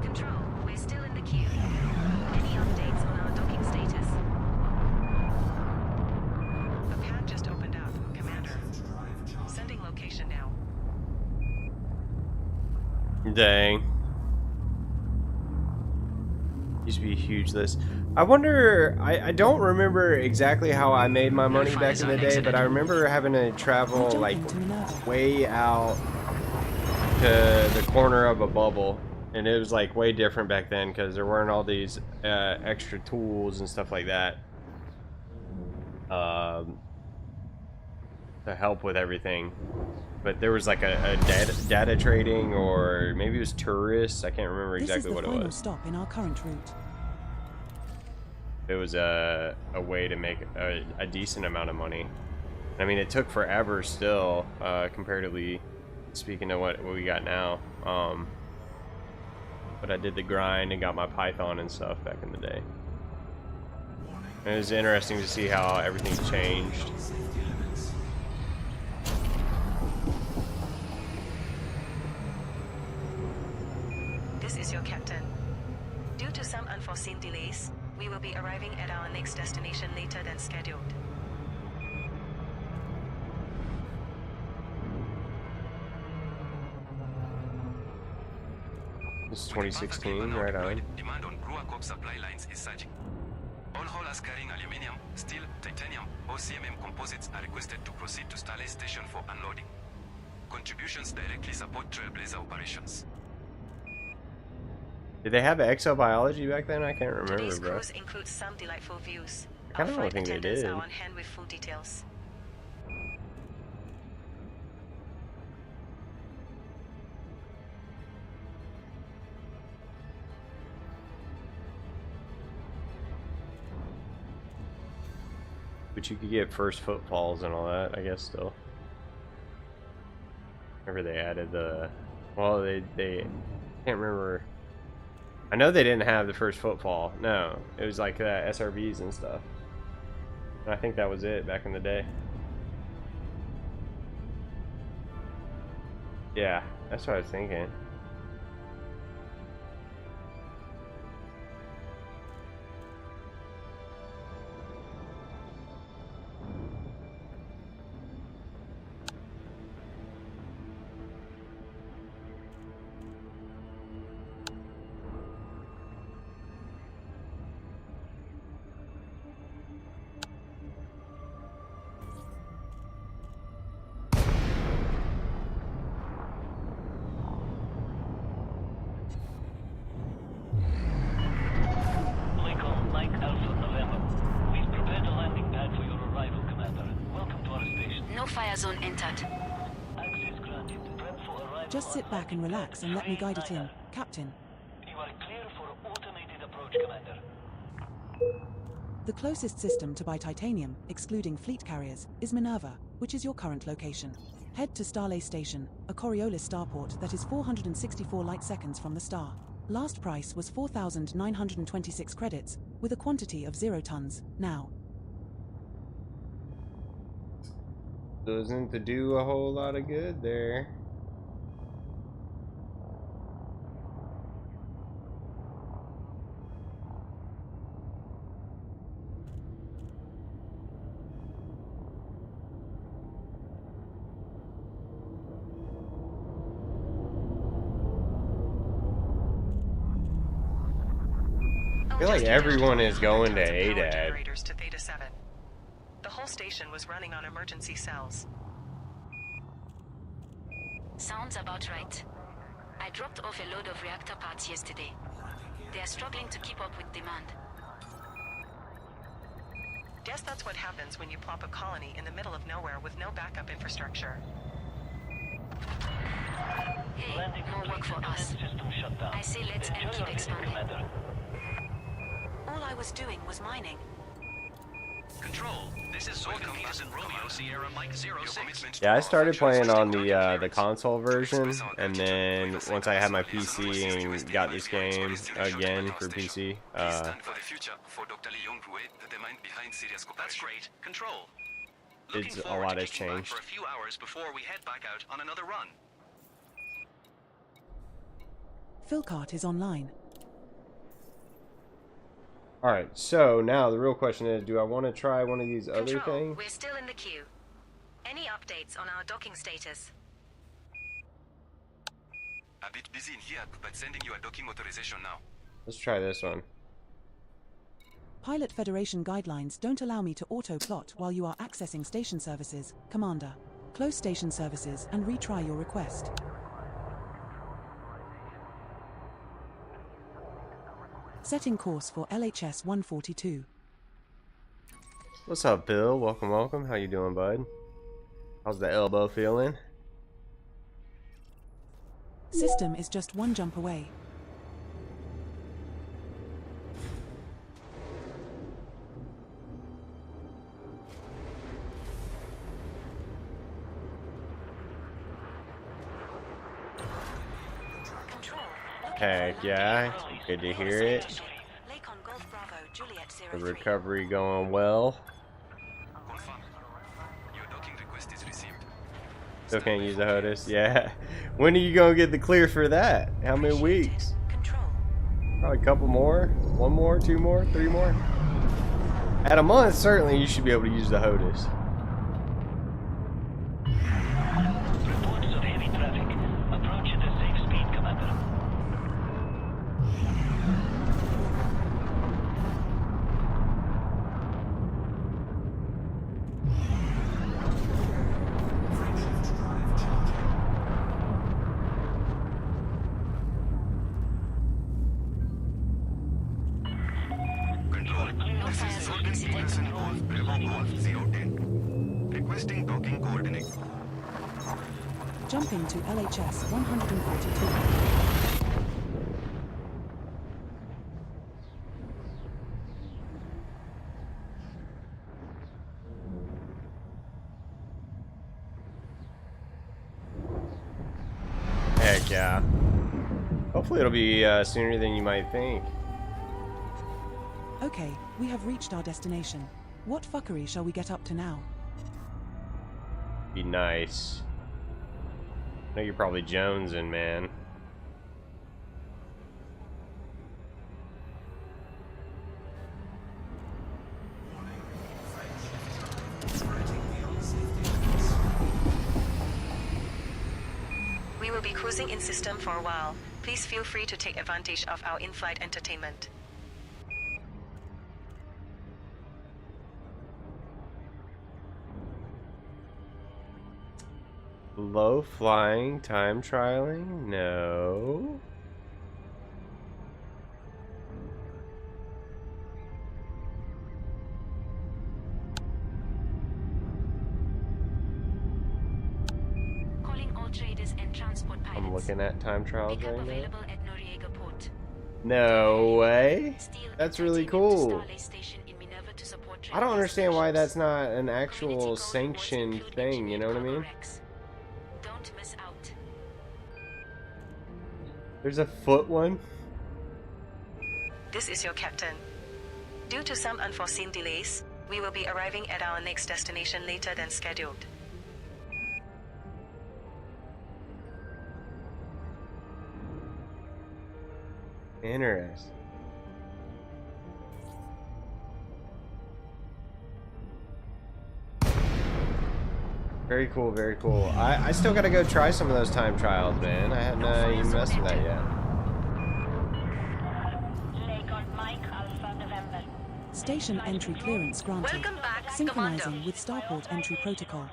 Control, we're still in the queue. Any updates on our docking status? A pad just opened up, Commander. Sending location now. Dang. Used to be a huge list. I wonder, I don't remember exactly how I made my money back in the day, but I remember having to travel like way out to the corner of a bubble, and it was like way different back then because there weren't all these extra tools and stuff like that to help with everything. But there was like a data trading, or maybe it was tourists. I can't remember exactly what it This is the final was. stop in our current route. It was a way to make a decent amount of money. I mean, it took forever still, comparatively speaking to what we got now. But I did the grind and got my Python and stuff back in the day. And it was interesting to see how everything's changed. This is your captain. Due to some unforeseen delays, we will be arriving at our next destination later than scheduled. This is With the Panther 2016, Clipper now right on. deployed, demand on Ruakop supply lines is surging. All haulers carrying aluminium, steel, titanium, or CMM composites are requested to proceed to Starlay Station for unloading. Contributions directly support Trailblazer operations. Did they have exobiology back then? I can't remember, Today's bro. cruise includes some delightful views. I kinda Our don't flight think they attendants did. are on hand with full details. But you could get first footfalls and all that, I guess, still. Remember they added the... Well, they can't remember... I know they didn't have the first footfall. No, it was like SRBs and stuff. And I think that was it back in the day. Yeah, that's what I was thinking. Lincoln, Mike Alpha November. We've prepared a landing pad for your arrival, Commander. Welcome to our station. No fire zone entered. Access granted. Prep for arrival. Just sit back and relax and let me guide it in, Captain. You are clear for automated approach, Commander. The closest system to buy titanium, excluding fleet carriers, is Minerva, which is your current location. Head to Starlay Station, a Coriolis starport that is 464 light seconds from the star. Last price was 4,926 credits, with a quantity of 0 tons, now. Doesn't do a whole lot of good there. I feel like everyone is going to ADAD. Generators to Theta 7. The whole station was running on emergency cells. Sounds about right. I dropped off a load of reactor parts yesterday. They are struggling to keep up with demand. Guess that's what happens when you plop a colony in the middle of nowhere with no backup infrastructure. Hey, Landing more work for complete. us. System shut down. I say let's Enjoy keep your visit, expanding. Commander. All I was doing was mining. Control, this is Zorka Peterson Romeo Sierra Mike 06. Yeah, I started playing on the console version, and then once I had my PC and got this game again for PC, That's great. Control. It's Looking a forward lot to has kicking back changed. for a few hours before we head back out on another run. Philcart is online. Alright, so now the real question is, do I want to try one of these other Control, things? we're still in the queue. Any updates on our docking status? A bit busy in here, but sending you a docking authorization now. Let's try this one. Pilot Federation guidelines don't allow me to auto-plot while you are accessing station services, Commander. Close station services and retry your request. Setting course for LHS 142. What's up, Bill? Welcome, welcome. How you doing, bud? How's the elbow feeling? System is just one jump away. Heck yeah, good to hear it. The recovery going well. Confirm. Your docking request is received. Still can't use the HOTUS. Yeah. When are you gonna get the clear for that? How many weeks? Probably a couple more. 1 more, 2 more, 3 more. At a month, certainly you should be able to use the HOTUS. Reports of heavy traffic. Approach at a safe speed, Commander. fires on exit. Requesting docking coordinates. Jumping to LHS 142. Heck yeah. Hopefully it'll be sooner than you might think. Okay, we have reached our destination. What fuckery shall we get up to now? Be nice. I know you're probably jonesing, man. We will be cruising in system for a while. Please feel free to take advantage of our in-flight entertainment. Low flying, time trialing? No. Calling all traders and transport pilots. I'm looking at time trials Pickup right now. available at Noriega Port. No way. Steel That's and really titanium to cool. Starlay Station in Minerva to support I don't trade understand why stations. that's not an Community actual goal rewards sanctioned include thing, you know what I engineered mean? cargo racks. Don't miss out. There's a foot one. This is your captain. Due to some unforeseen delays, we will be arriving at our next destination later than scheduled. Interesting. Very cool, very cool. I still gotta go try some of those time trials, man. I hadn't even messed with that yet. Station entry clearance granted. Welcome back, Synchronizing Commander. with Starport entry protocol.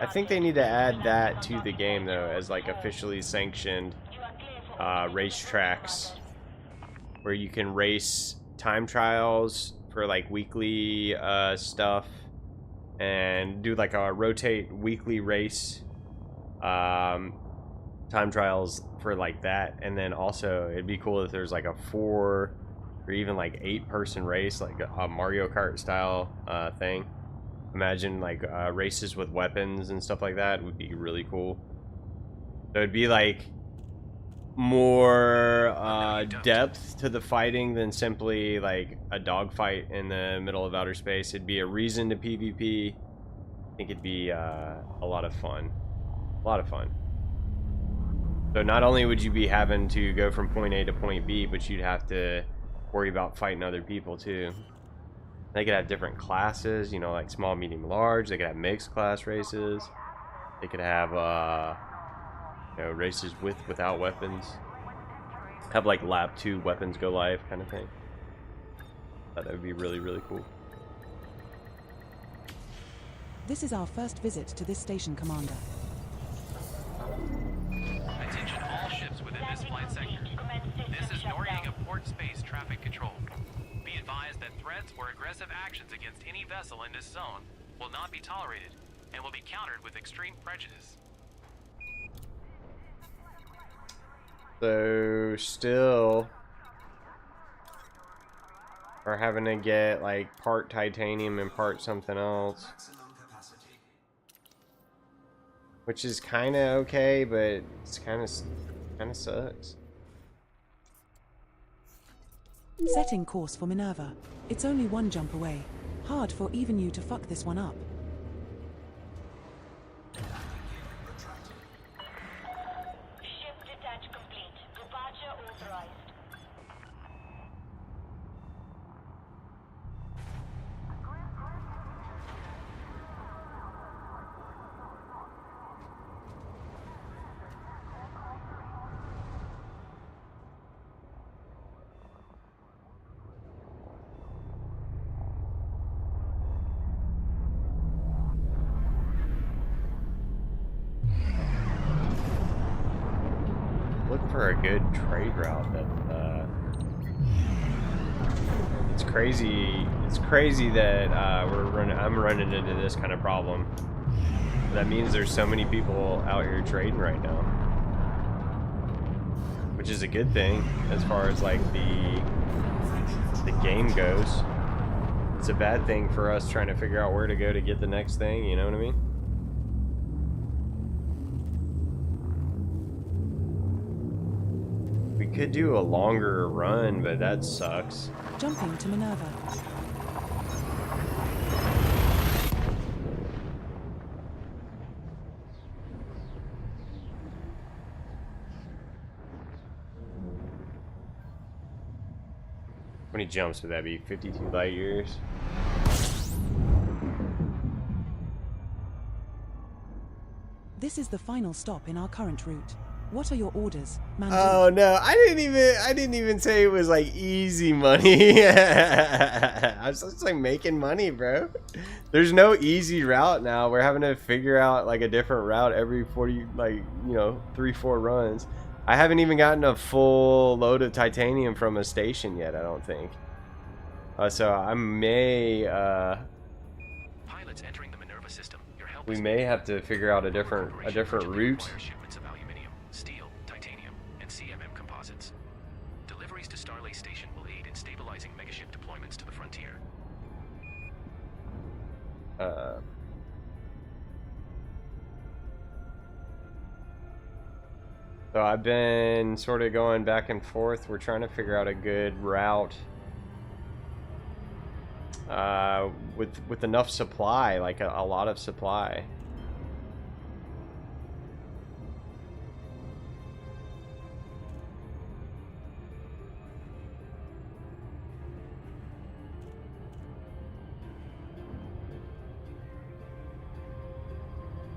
I think they need to add that to the game, though, as like officially sanctioned racetracks where you can race time trials for like weekly stuff and do like a rotate weekly race time trials for like that. And then also it'd be cool if there's like a 4 or even like 8-person race, like a Mario Kart style thing. Imagine like races with weapons and stuff like that would be really cool. So it'd be like more depth to the fighting than simply like a dogfight in the middle of outer space. It'd be a reason to PvP. I think it'd be a lot of fun. A lot of fun. So not only would you be having to go from point A to point B, but you'd have to worry about fighting other people too. They could have different classes, you know, like small, medium, large. They could have mixed class races. They could have you know, races with, without weapons. Have like lap 2 weapons go live kind of thing. That would be really, really cool. This is our first visit to this station, Commander. Attention all ships within this flight sector. This is Noriega Port Space Traffic Control. Be advised that threats or aggressive actions against any vessel in this zone will not be tolerated and will be countered with extreme prejudice. So still are having to get like part titanium and part something else, which is kind of okay, but it's kind of sucks. Setting course for Minerva. It's only 1 jump away. Hard for even you to fuck this one up. Ship detach complete. Departure authorized. Look for a good trade route that It's crazy. It's crazy that I'm running into this kind of problem. That means there's so many people out here trading right now, which is a good thing as far as like the game goes. It's a bad thing for us trying to figure out where to go to get the next thing. You know what I mean? We could do a longer run, but that sucks. Jumping to Minerva. How many jumps would that be? 52 light years? This is the final stop in our current route. What are your orders, man? Oh no, I didn't even say it was like easy money. I was just like making money, bro. There's no easy route now. We're having to figure out like a different route every 40, like, you know, 3-4 runs. I haven't even gotten a full load of titanium from a station yet, I don't think. So I may Pilots entering the Minerva system. Your help we is may have to figure out a different route. shipments of aluminum, steel, titanium, and CMM composites. Deliveries to Starlay Station will aid in stabilizing megaship deployments to the frontier. So I've been sort of going back and forth. We're trying to figure out a good route with enough supply, like a lot of supply.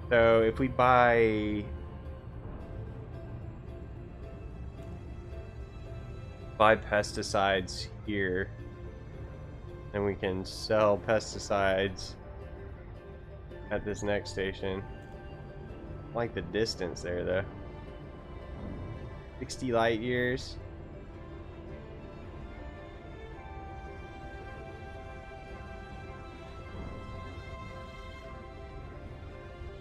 So if we buy pesticides here, then we can sell pesticides at this next station. I like the distance there though. 60 light years.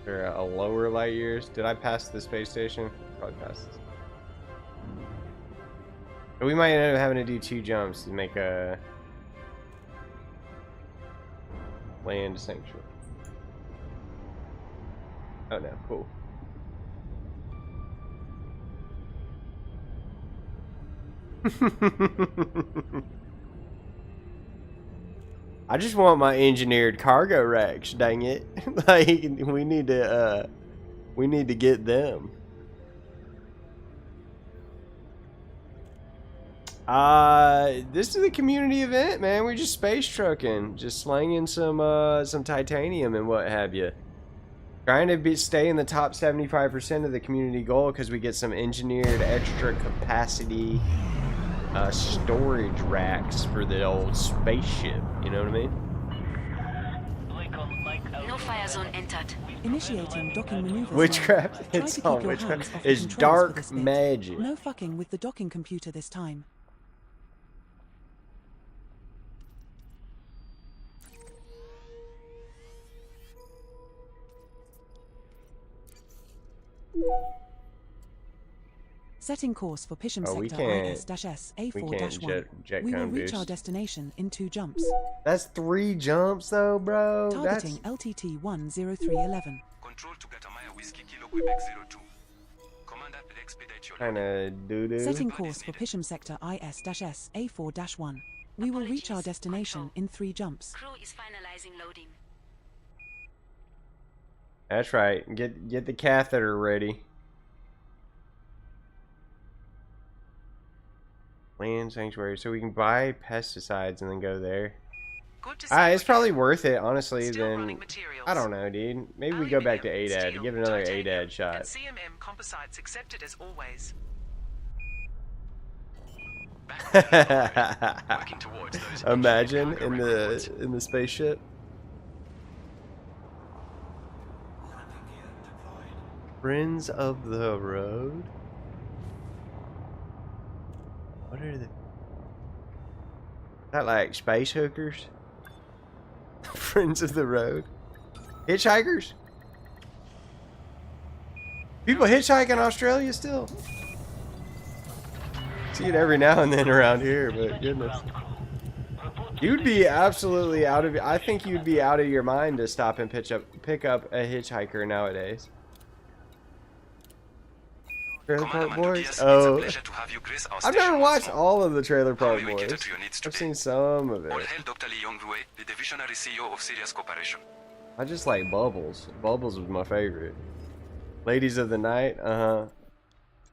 Or a lower light years. Did I pass the space station? Probably passed this. But we might end up having to do 2 jumps to make a land sanctuary. Oh no, cool. I just want my engineered cargo racks, dang it. Like we need to get them. This is a community event, man. We're just space trucking, just slanging some titanium and what have you. Trying to stay in the top 75% of the community goal because we get some engineered extra capacity storage racks for the old spaceship. You know what I mean? No fire zone entered. Initiating docking maneuvers. Witchcraft. Try It's to keep all your witchcraft. hands off the It's controls for dark this bit. magic. No fucking with the docking computer this time. Setting course for Pisham Oh, we Sector can't- IS-S we can't A4-1. jet We will cone reach our boost. destination in 2 jumps. That's 3 jumps though, bro. Targeting LTT 10311. Control to Gatamaya Whiskey Kilo Quebec 02. Commander will expedite your Kind of doo-doo. Setting course for Pisham Sector IS-S A4-1. We will reach our destination in 3 jumps. Crew is finalizing loading. That's right. Get the catheter ready. Land sanctuary, so we can buy pesticides and then go there. Good to see It's probably worth it, honestly. Still Then running materials. I don't know, dude. Maybe we go back to ADAD. Steel, Give it another titanium, ADAD And shot. CMM composites accepted as always. working towards those Imagine cargo in records. the spaceship. Landing gear deployed. Friends of the road. What are the? That like space hookers? Friends of the road? Hitchhikers? People hitchhike in Australia still? See it every now and then around here, but goodness. You'd be absolutely out of. I think you'd be out of your mind to stop and pick up a hitchhiker nowadays. Trailer Park Boys? Oh, I've never watched all of the Trailer Park Boys. I've seen some of it. I just like Bubbles. Bubbles was my favorite. Ladies of the Night,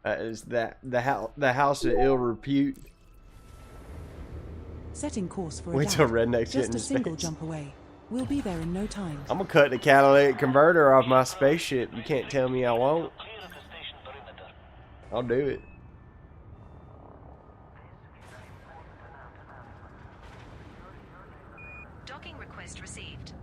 is that the house of ill repute? Setting course for Wait till rednecks get just into a single space. jump away. We'll be there in no time. I'm gonna cut the catalytic converter off my spaceship. You can't tell me I won't. I'll do it. Docking request received.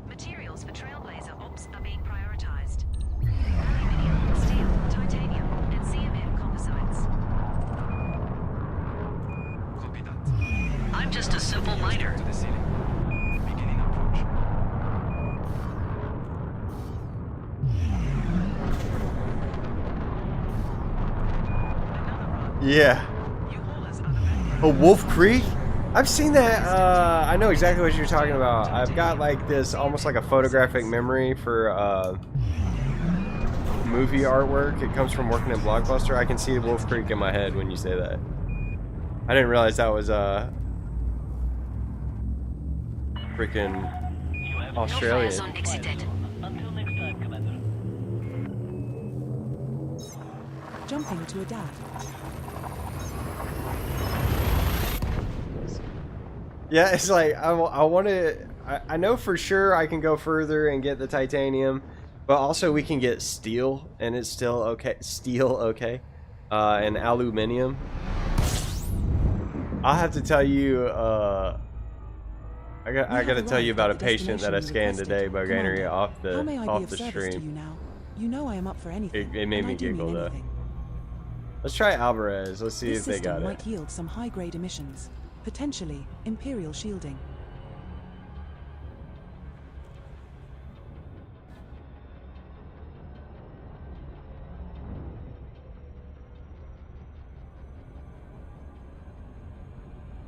Materials for Trailblazer ops are being prioritized. Aluminium, steel, titanium, and CMM composites. Copy that. I'm just a simple miner. To the ceiling. Beginning approach. Yeah. A Wolf Creek? I've seen that. I know exactly what you're talking about. I've got like this almost like a photographic memory for movie artwork. It comes from working at Blockbuster. I can see Wolf Creek in my head when you say that. I didn't realize that was freaking Australian. Zone exited. Until next time, Commander. Jumping to adapt. Yeah, it's like I want to. I know for sure I can go further and get the titanium, but also we can get steel, and it's still okay. Steel, okay, and aluminium. I'll have to tell you. I got to tell you about a patient that I scanned today by getting it off the stream. Now? You know I am up for anything. It made me giggle though. Let's try Alvarez. Let's see if they got it. This system might yield some high-grade emissions. Potentially, Imperial shielding.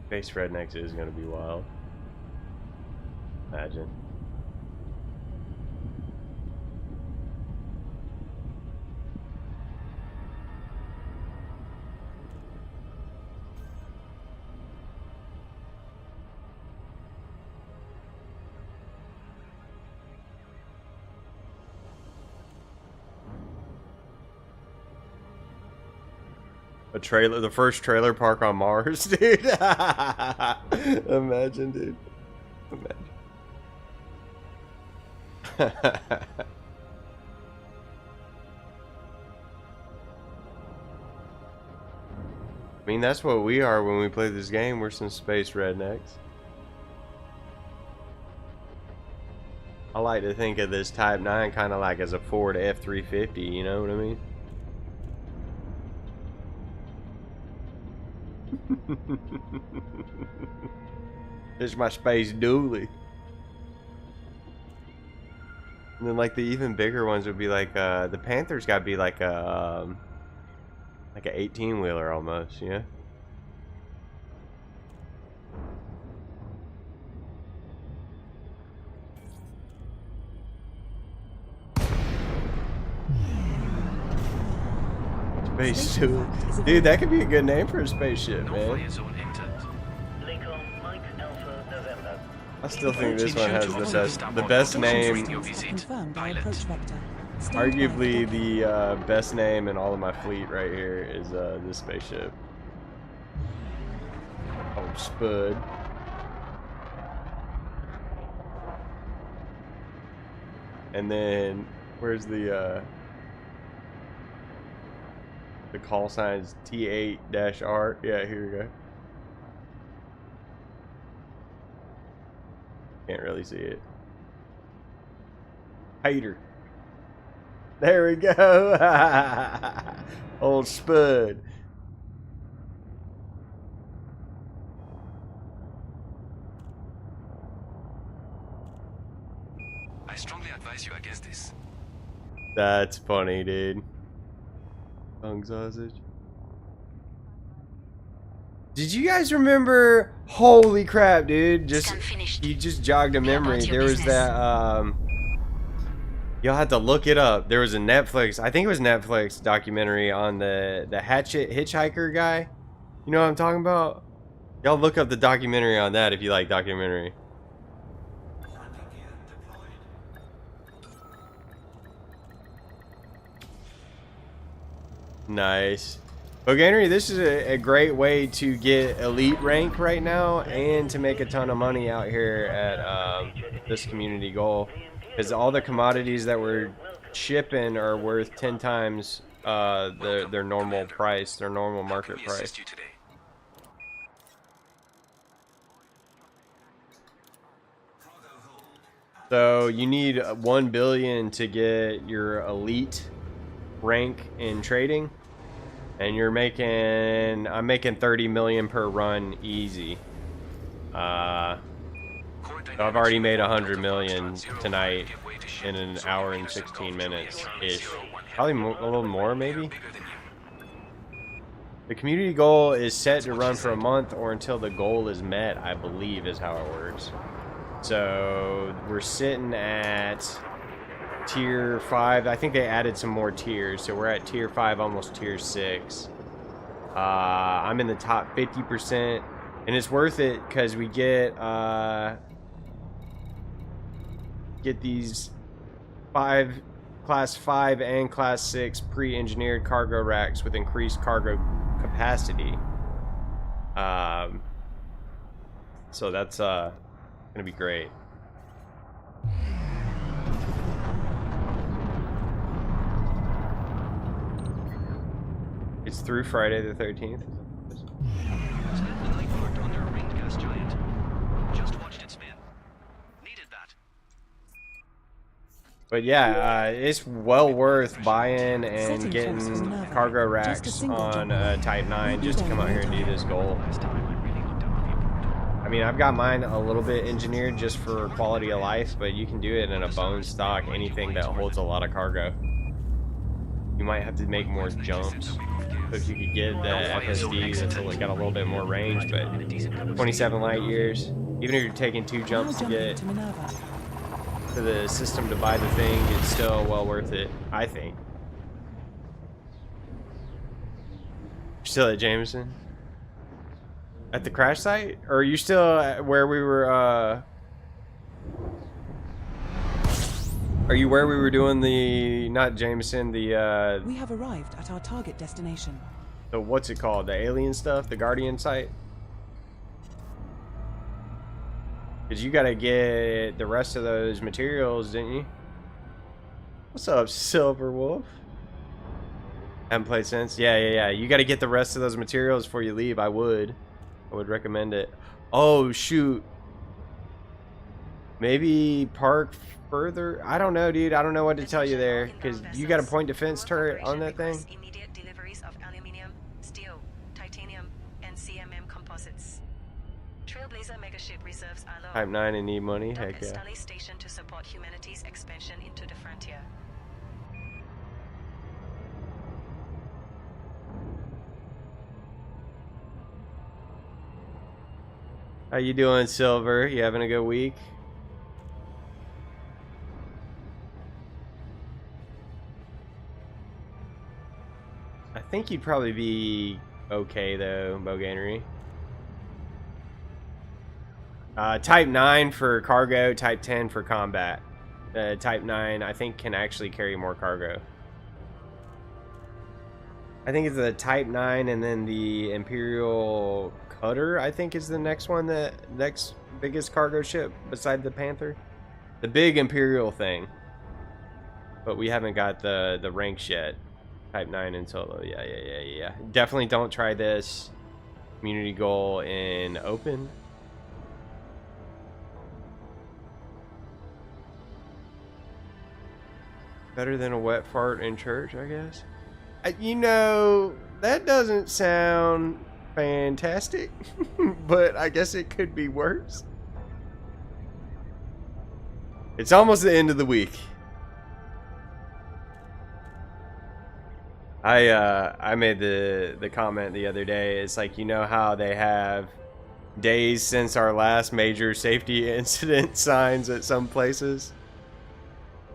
Base Rednecks is going to be wild. Imagine. A trailer, the first trailer park on Mars, dude. Imagine, dude. Imagine. I mean, that's what we are when we play this game. We're some space rednecks. I like to think of this Type 9 kind of like as a Ford F-350, you know what I mean? This is my space dually. And then like the even bigger ones would be like the Panther's got to be like a 18-wheeler almost, yeah. Space dude. Dude, that could be a good name for a spaceship, man. I still think this one has the best name. Arguably the best name in all of my fleet right here is this spaceship. Oh, Spud. And then where's the call signs? T8-R. Yeah, here we go. Can't really see it. Hater. There we go. Old Spud. advise you against this. That's funny, dude. Tongue sausage. Did you guys remember? Holy crap, dude! You just jogged a memory. There was that. You'll have to look it up. There was a Netflix. I think it was Netflix documentary on the Hatchet hitchhiker guy. You know what I'm talking about? Y'all look up the documentary on that if you like documentary. Nice. Boganery, this is a great way to get elite rank right now and to make a ton of money out here at this community goal. Because all the commodities that we're shipping are worth 10 times their normal price, their normal market price. So you need 1 billion to get your elite rank in trading. And you're making, I'm making 30 million per run easy. So I've already made 100 million tonight in an hour and 16 minutes ish. Probably a little more maybe. The community goal is set to run for a month or until the goal is met, I believe is how it works. So we're sitting at tier 5. I think they added some more tiers, so we're at tier 5, almost tier 6. I'm in the top 50%, and it's worth it because we get these class 5 and class 6 pre-engineered cargo racks with increased cargo capacity. So that's gonna be great. It's through Friday the 13th. Spent the night parked under a ringed gas giant. Just watched it spin. Needed that. But yeah, it's well worth buying and getting cargo racks on Type 9 just to come out here and do this goal. I mean, I've got mine a little bit engineered just for quality of life, but you can do it in a bone stock, anything that holds a lot of cargo. You might have to make more jumps. If you could get the FSD that's got a little bit more range, but 27 light years, even if you're taking 2 jumps to get to the system to buy the thing, it's still well worth it, I think. You're still at Jameson? At the crash site? Or are you still at where we were, are you where we were doing the, not Jameson, the, We have arrived at our target destination. the, what's it called? The alien stuff? The Guardian site? Because you gotta get the rest of those materials, didn't you? What's up, Silver Wolf? Haven't played since? Yeah. You gotta get the rest of those materials before you leave. I would recommend it. Oh, shoot. Maybe park further? I don't know, dude. I don't know what to tell you there. Because you got a point defense turret on that thing? Immediate deliveries of aluminium, steel, titanium, and CMM composites. Trailblazer megaship reserves are low. Type 9 and need money? Dock Heck at yeah. Starley Station to support humanity's expansion into the frontier. How you doing, Silver? You having a good week? I think you'd probably be okay though, Boganery. Type 9 for cargo, Type 10 for combat. Type 9 I think can actually carry more cargo. I think it's the Type 9 and then the Imperial Cutter, I think is the next one, the next biggest cargo ship beside the Panther. The big Imperial thing. But we haven't got the ranks yet. Type 9 and solo. Yeah. Definitely don't try this community goal in open. Better than a wet fart in church, I guess. You know, that doesn't sound fantastic, but I guess it could be worse. It's almost the end of the week. I made the comment the other day. It's like, you know how they have days since our last major safety incident signs at some places?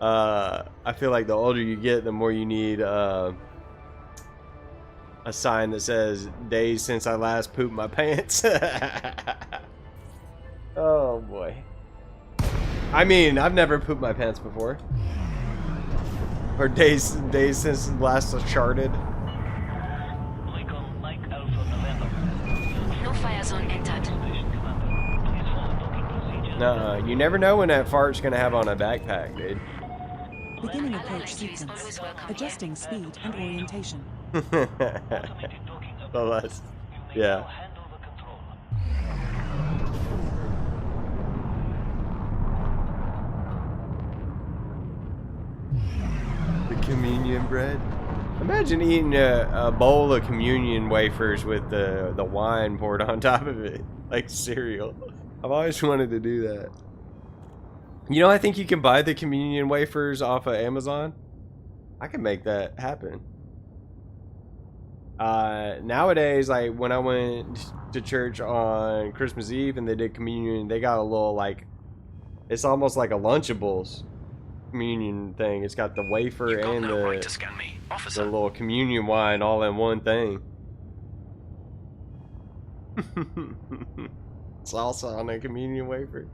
I feel like the older you get, the more you need a sign that says days since I last pooped my pants. Oh boy. I mean, I've never pooped my pants before. Or days since last charted. No fire zone entered. Nuh-uh. You never know when that fart's gonna have on a backpack, dude. Beginning approach sequence. Adjusting speed and orientation. Well, that's, yeah. The communion bread. Imagine eating a bowl of communion wafers with the wine poured on top of it, like cereal. I've always wanted to do that. You know, I think you can buy the communion wafers off of Amazon. I can make that happen. Nowadays, like when I went to church on Christmas Eve and they did communion, they got a little, like, it's almost like a Lunchables communion thing. It's got the wafer and the little communion wine all in one thing. Salsa on a communion wafer.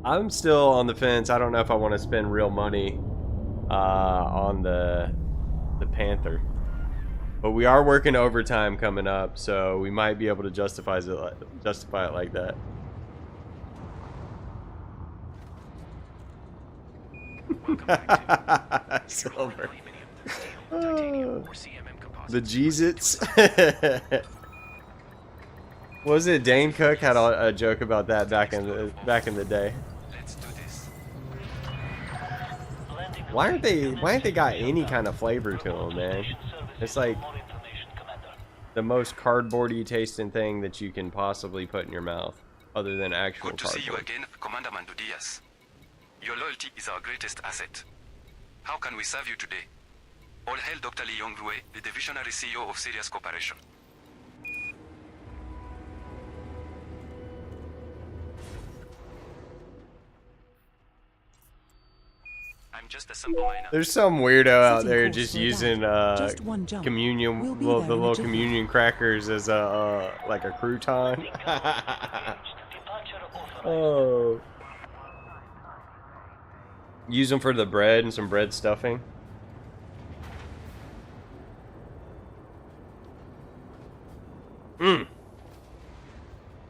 I'm still on the fence. I don't know if I want to spend real money on the Panther, but we are working overtime coming up, so we might be able to justify it like that. Silver. The Jeezits. Was it Dane Cook had a joke about that back in the day? Why aren't they got any kind of flavor to them, man? It's like the most cardboardy tasting thing that you can possibly put in your mouth, other than actual Good to cardboard. see you again, Commander Mandudias. Your loyalty is our greatest asset. How can we serve you today? All hail Dr. Lee Yong-Rue, the Divisionary CEO of Sirius Corporation. I'm just a simple miner. There's some weirdo out there just using communion, We'll be the there in a little jiffy. communion crackers as a like a crouton. Oh. Use them for the bread and some bread stuffing. Mmm.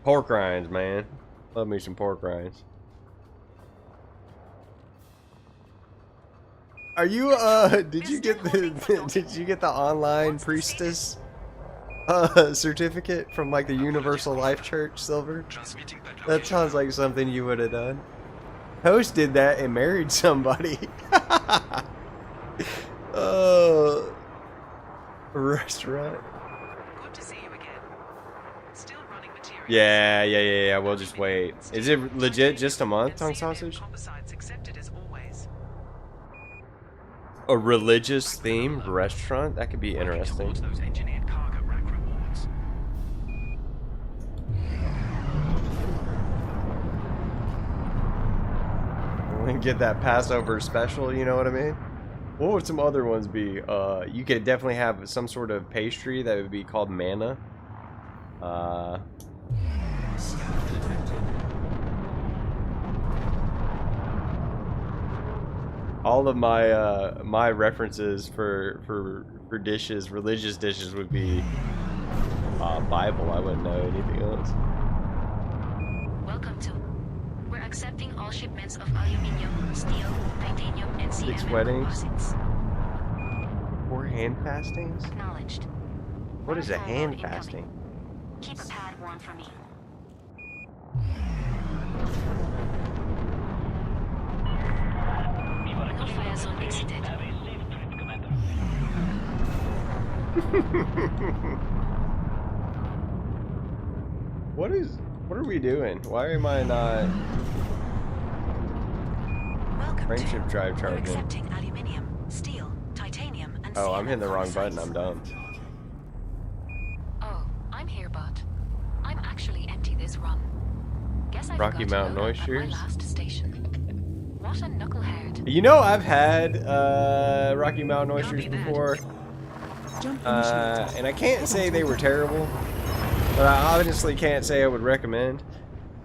Pork rinds, man. Love me some pork rinds. Are you did you get the online priestess certificate from like the Universal Life Church, Silver? That sounds like something you would have done. Host did that and married somebody. Restaurant. Good to see you again. Still running materials. Yeah. We'll just wait. Is it legit just a month, Tongue Sausage? Composites accepted as always. A religious themed restaurant? That could be interesting. Those engineered cargo rack rewards. Get that Passover special, you know what I mean? What would some other ones be? You could definitely have some sort of pastry that would be called manna. All of my my references for dishes, religious dishes, would be Bible. I wouldn't know anything else. Welcome to. We're accepting all shipments of aluminium, steel, titanium, and Six CMM weddings. composites. 4 hand fastings? Acknowledged. What is a Waterfall hand mode incoming. fasting? Keep a pad warm for me. No fire zone exited. Have a safe trip, Commander. What are we doing? Why am I not? Frameshift drive You're charging. accepting aluminium, steel, titanium, and Oh, I'm CMM hitting the wrong sites. button. I'm dumb. Oh, I'm here, bud. I'm actually empty this run. Guess I Rocky forgot to Mountain load up at my oysters. last station. What a knucklehead. You know, I've had Rocky Mountain oysters before, and I can't say they were terrible, but I honestly can't say I would recommend.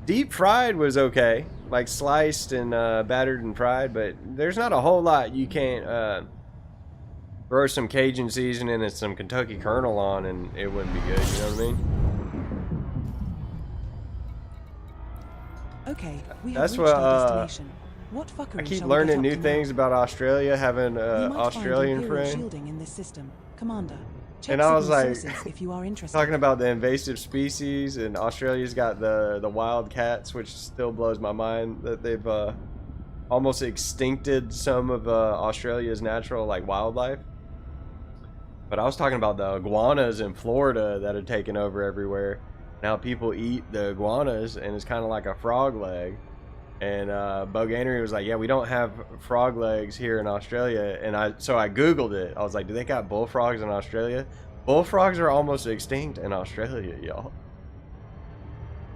Deep fried was okay, like sliced and battered and fried, but there's not a whole lot you can't throw some Cajun seasoning and some Kentucky Colonel on and it wouldn't be good, you know what I mean? Okay, we That's have reached our what destination. What fuckery I keep shall we learning get new up to things now? about Australia, having You an might Australian find Imperial friend. shielding in this system, Commander. Check And I was signal like, sources if you are interested. talking about the invasive species, and Australia's got the wild cats, which still blows my mind that they've almost extincted some of Australia's natural like wildlife. But I was talking about the iguanas in Florida that are taking over everywhere. Now people eat the iguanas, and it's kind of like a frog leg. And Bo Gainery was like, yeah, we don't have frog legs here in Australia. And so I Googled it. I was like, do they got bullfrogs in Australia? Bullfrogs are almost extinct in Australia, y'all.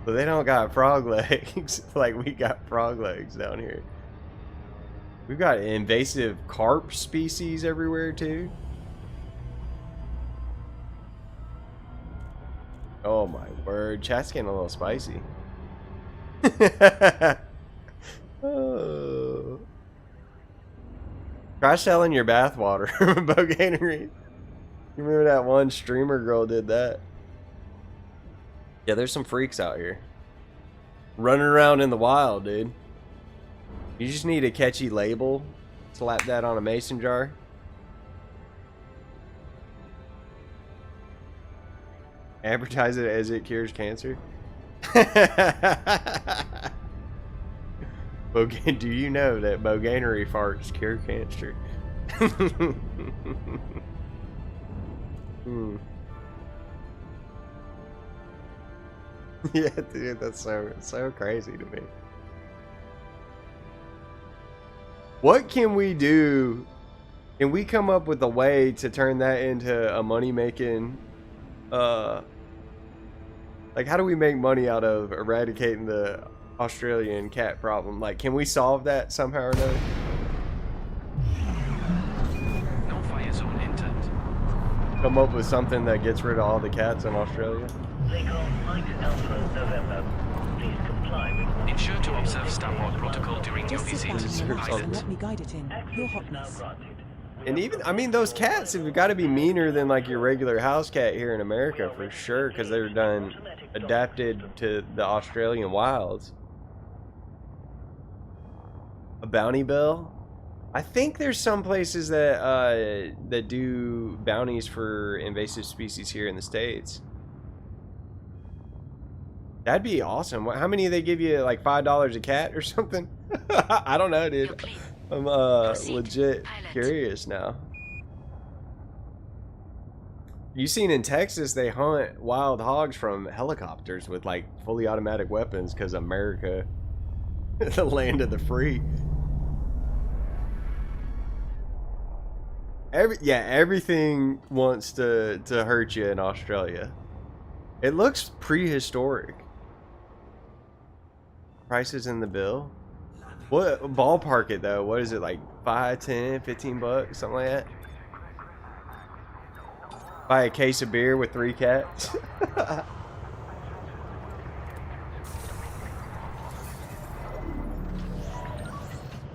So they don't got frog legs like we got frog legs down here. We've got invasive carp species everywhere, too. Oh, my word. Chat's getting a little spicy. Oh. Try selling your bathwater, Bo Gainery. You remember that one streamer girl did that? Yeah, there's some freaks out here. Running around in the wild, dude. You just need a catchy label. Slap that on a mason jar. Advertise it as it cures cancer. Do you know that Bo Gainery farts cure cancer? Yeah, dude, that's so crazy to me. What can we do? Can we come up with a way to turn that into a money-making, like, how do we make money out of eradicating the Australian cat problem? Like, can we solve that somehow or another? No fire zone intent. Come up with something that gets rid of all the cats in Australia? Ensure to observe starboard protocol during your Just sit visit. back in your house and let me guide it in. Your hotness. And even, I mean, those cats have got to be meaner than like your regular house cat here in America for sure, because they're done adapted to the Australian wilds. A bounty bill? I think there's some places that that do bounties for invasive species here in the States. That'd be awesome. How many do they give you? Like $5 a cat or something? I don't know, dude. I'm legit curious now. You seen in Texas they hunt wild hogs from helicopters with like fully automatic weapons because America, the land of the free. Everything wants to hurt you in Australia. It looks prehistoric. Prices in the bill. What ballpark it though? What is it, like 5, 10, 15 bucks, something like that? Buy a case of beer with 3 cats.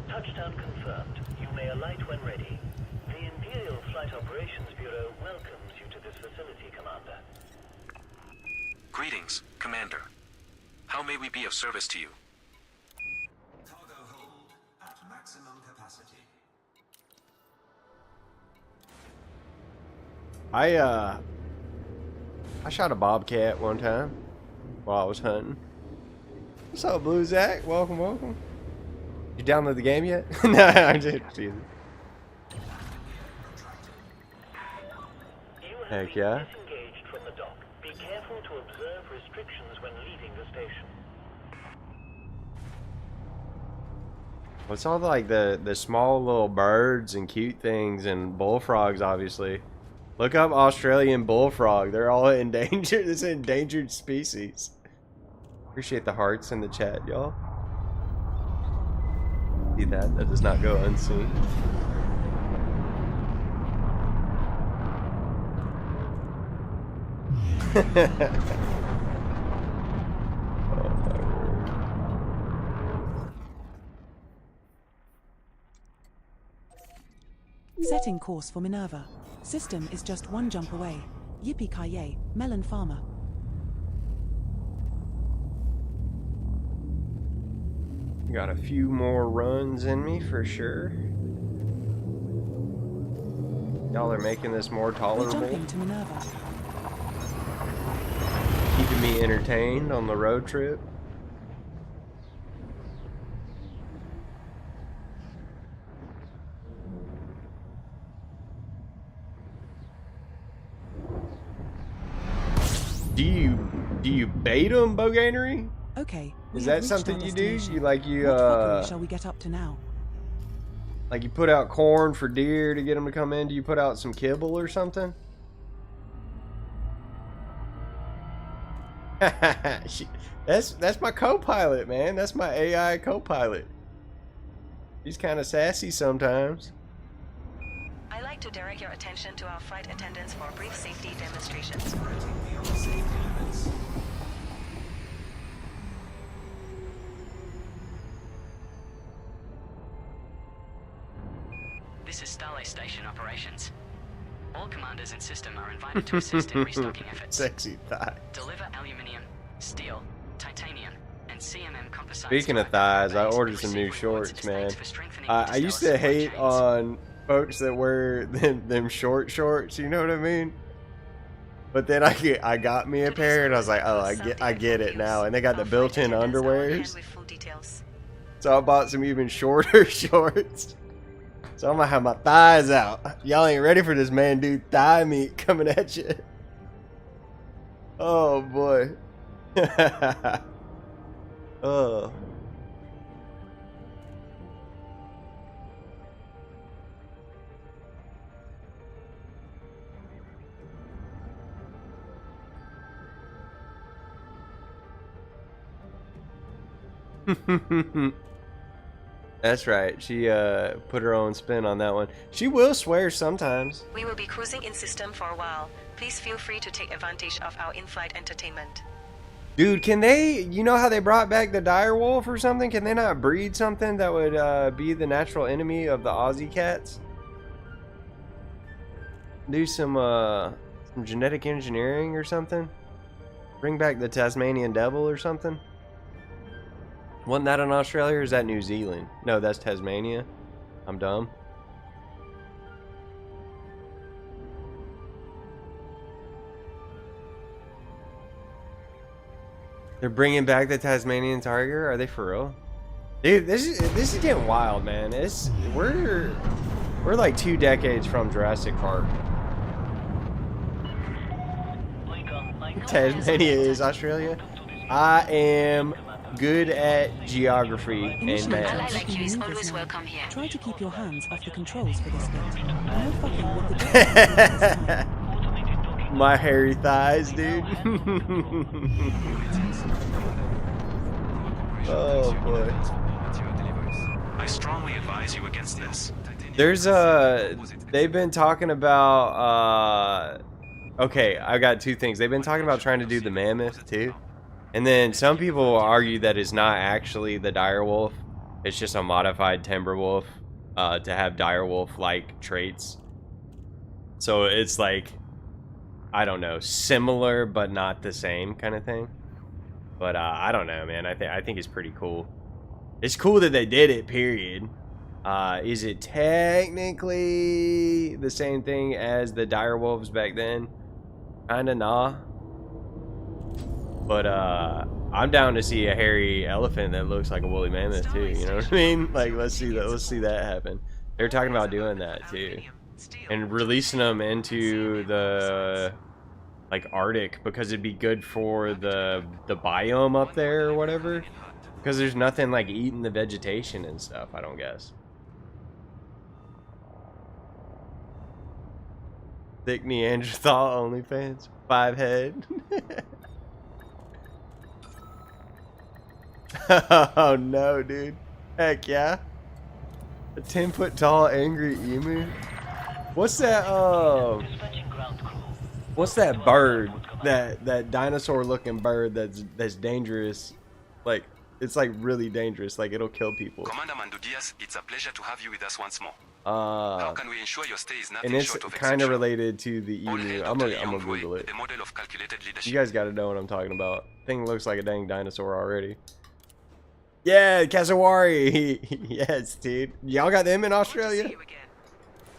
Touchdown confirmed. You may alight when ready. The Imperial Flight Operations Bureau welcomes you to this facility, Commander. Greetings, Commander. How may we be of service to you? Cargo hold at maximum capacity. I shot a bobcat one time while I was hunting. What's up, Blue Zach? Welcome, welcome. You download the game yet? No, I'm just teasing. Heck yeah. Disengaged from the dock. Be careful to observe restrictions when leaving the station. What's all like the small little birds and cute things and bullfrogs, obviously. Look up Australian bullfrog. They're all endangered. It's an endangered species. Appreciate the hearts in the chat, y'all. See that? That does not go unseen. Setting course for Minerva. System is just one jump away. Yippee-ki-yay, melon farmer. Got a few more runs in me for sure. Y'all are making this more We're tolerable. jumping to Minerva. Keeping me entertained on the road trip. Do you bait them, Bogainery? Okay. Is that something you do? You like What fuckery shall we get up to now? Like you put out corn for deer to get them to come in? Do you put out some kibble or something? That's my co-pilot, man. That's my AI co-pilot. He's kind of sassy sometimes. I'd like to direct your attention to our flight attendants for a brief safety demonstration. This is Starlay Station operations. All commanders in system are invited to assist in restocking efforts. Sexy thighs. Deliver aluminium, steel, titanium, and CMM composites. Speaking of thighs, I ordered some new shorts, man. I used to hate on folks that wear them short shorts, you know what I mean? But then I got me a pair and I was like, oh, I get it now. And they got the built-in underwears. So I bought some even shorter shorts. So I'm gonna have my thighs out. Y'all ain't ready for this man dude thigh meat coming at you. Oh boy. Oh. That's right. She put her own spin on that one. She will swear sometimes. We will be cruising in system for a while. Please feel free to take advantage of our in-flight entertainment. Dude, can they, you know how they brought back the dire wolf or something? Can they not breed something that would be the natural enemy of the Aussie cats? Do some genetic engineering or something? Bring back the Tasmanian devil or something? Wasn't that in Australia or is that New Zealand? No, that's Tasmania. I'm dumb. They're bringing back the Tasmanian tiger? Are they for real? Dude, this is getting wild, man. We're like 2 decades from Jurassic Park. Tasmania is Australia. I am good at geography and math. Like you is always welcome here. Try to keep your hands off the controls for this bit. No fucking with the devil. My hairy thighs, dude. Oh boy. I strongly advise you against this. There's they've been talking about okay, I got 2 things. They've been talking about trying to do the mammoth too. And then some people argue that it's not actually the dire wolf. It's just a modified timber wolf to have dire wolf like traits. So it's like, I don't know, similar but not the same kind of thing. But I don't know, man. I think it's pretty cool. It's cool that they did it, period. Is it technically the same thing as the dire wolves back then? Kinda nah. But I'm down to see a hairy elephant that looks like a woolly mammoth too, you know what I mean? Like let's see that happen. They're talking about doing that too. And releasing them into the like Arctic because it'd be good for the biome up there or whatever. Because there's nothing like eating the vegetation and stuff, I don't guess. Thick Neanderthal OnlyFans. 5 head. Oh no, dude. Heck yeah. A 10-foot tall angry emu. What's that what's that bird? That dinosaur looking bird that's dangerous. Like it's like really dangerous, like it'll kill people. Commander Mandudias, it's a pleasure to have you with us once more. How can we ensure your stay is nothing and it's short of kind of exceptional? related to the emu. I'm gonna Google it. The model of calculated leadership. You guys gotta know what I'm talking about. Thing looks like a dang dinosaur already. Yeah, cassowary. Yes, dude. Y'all got them in Australia?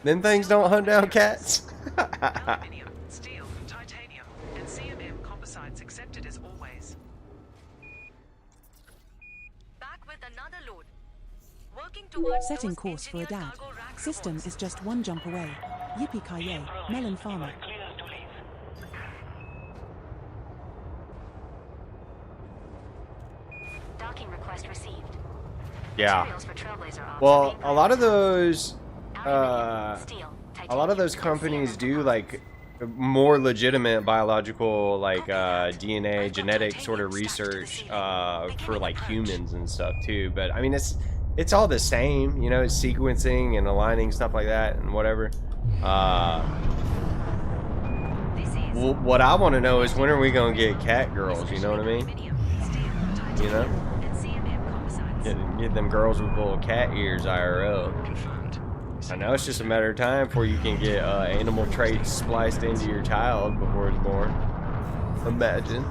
Them things don't hunt down cats. Aluminium, steel, titanium, and CMM composites accepted as always. Back with another load. Working towards Setting those course for a engineered dad. cargo rack System rewards. is just 1 jump away. Yippee-ki-yay, melon farmer. Clearance to leave. Docking request received. Yeah. Materials for Trailblazer ops are Well, being a lot of prioritized. those Aluminium, steel, a lot of those titanium, companies and do CMM like more legitimate biological like DNA genetic sort of research for like humans and stuff too. But I mean it's all the same, you know, it's sequencing and aligning stuff like that and whatever. What I want to know is when are we gonna get cat girls? You know what I mean? You know, get them girls with little cat ears IRL. I know it's just a matter of time before you can get animal traits spliced into your child before it's born. Imagine.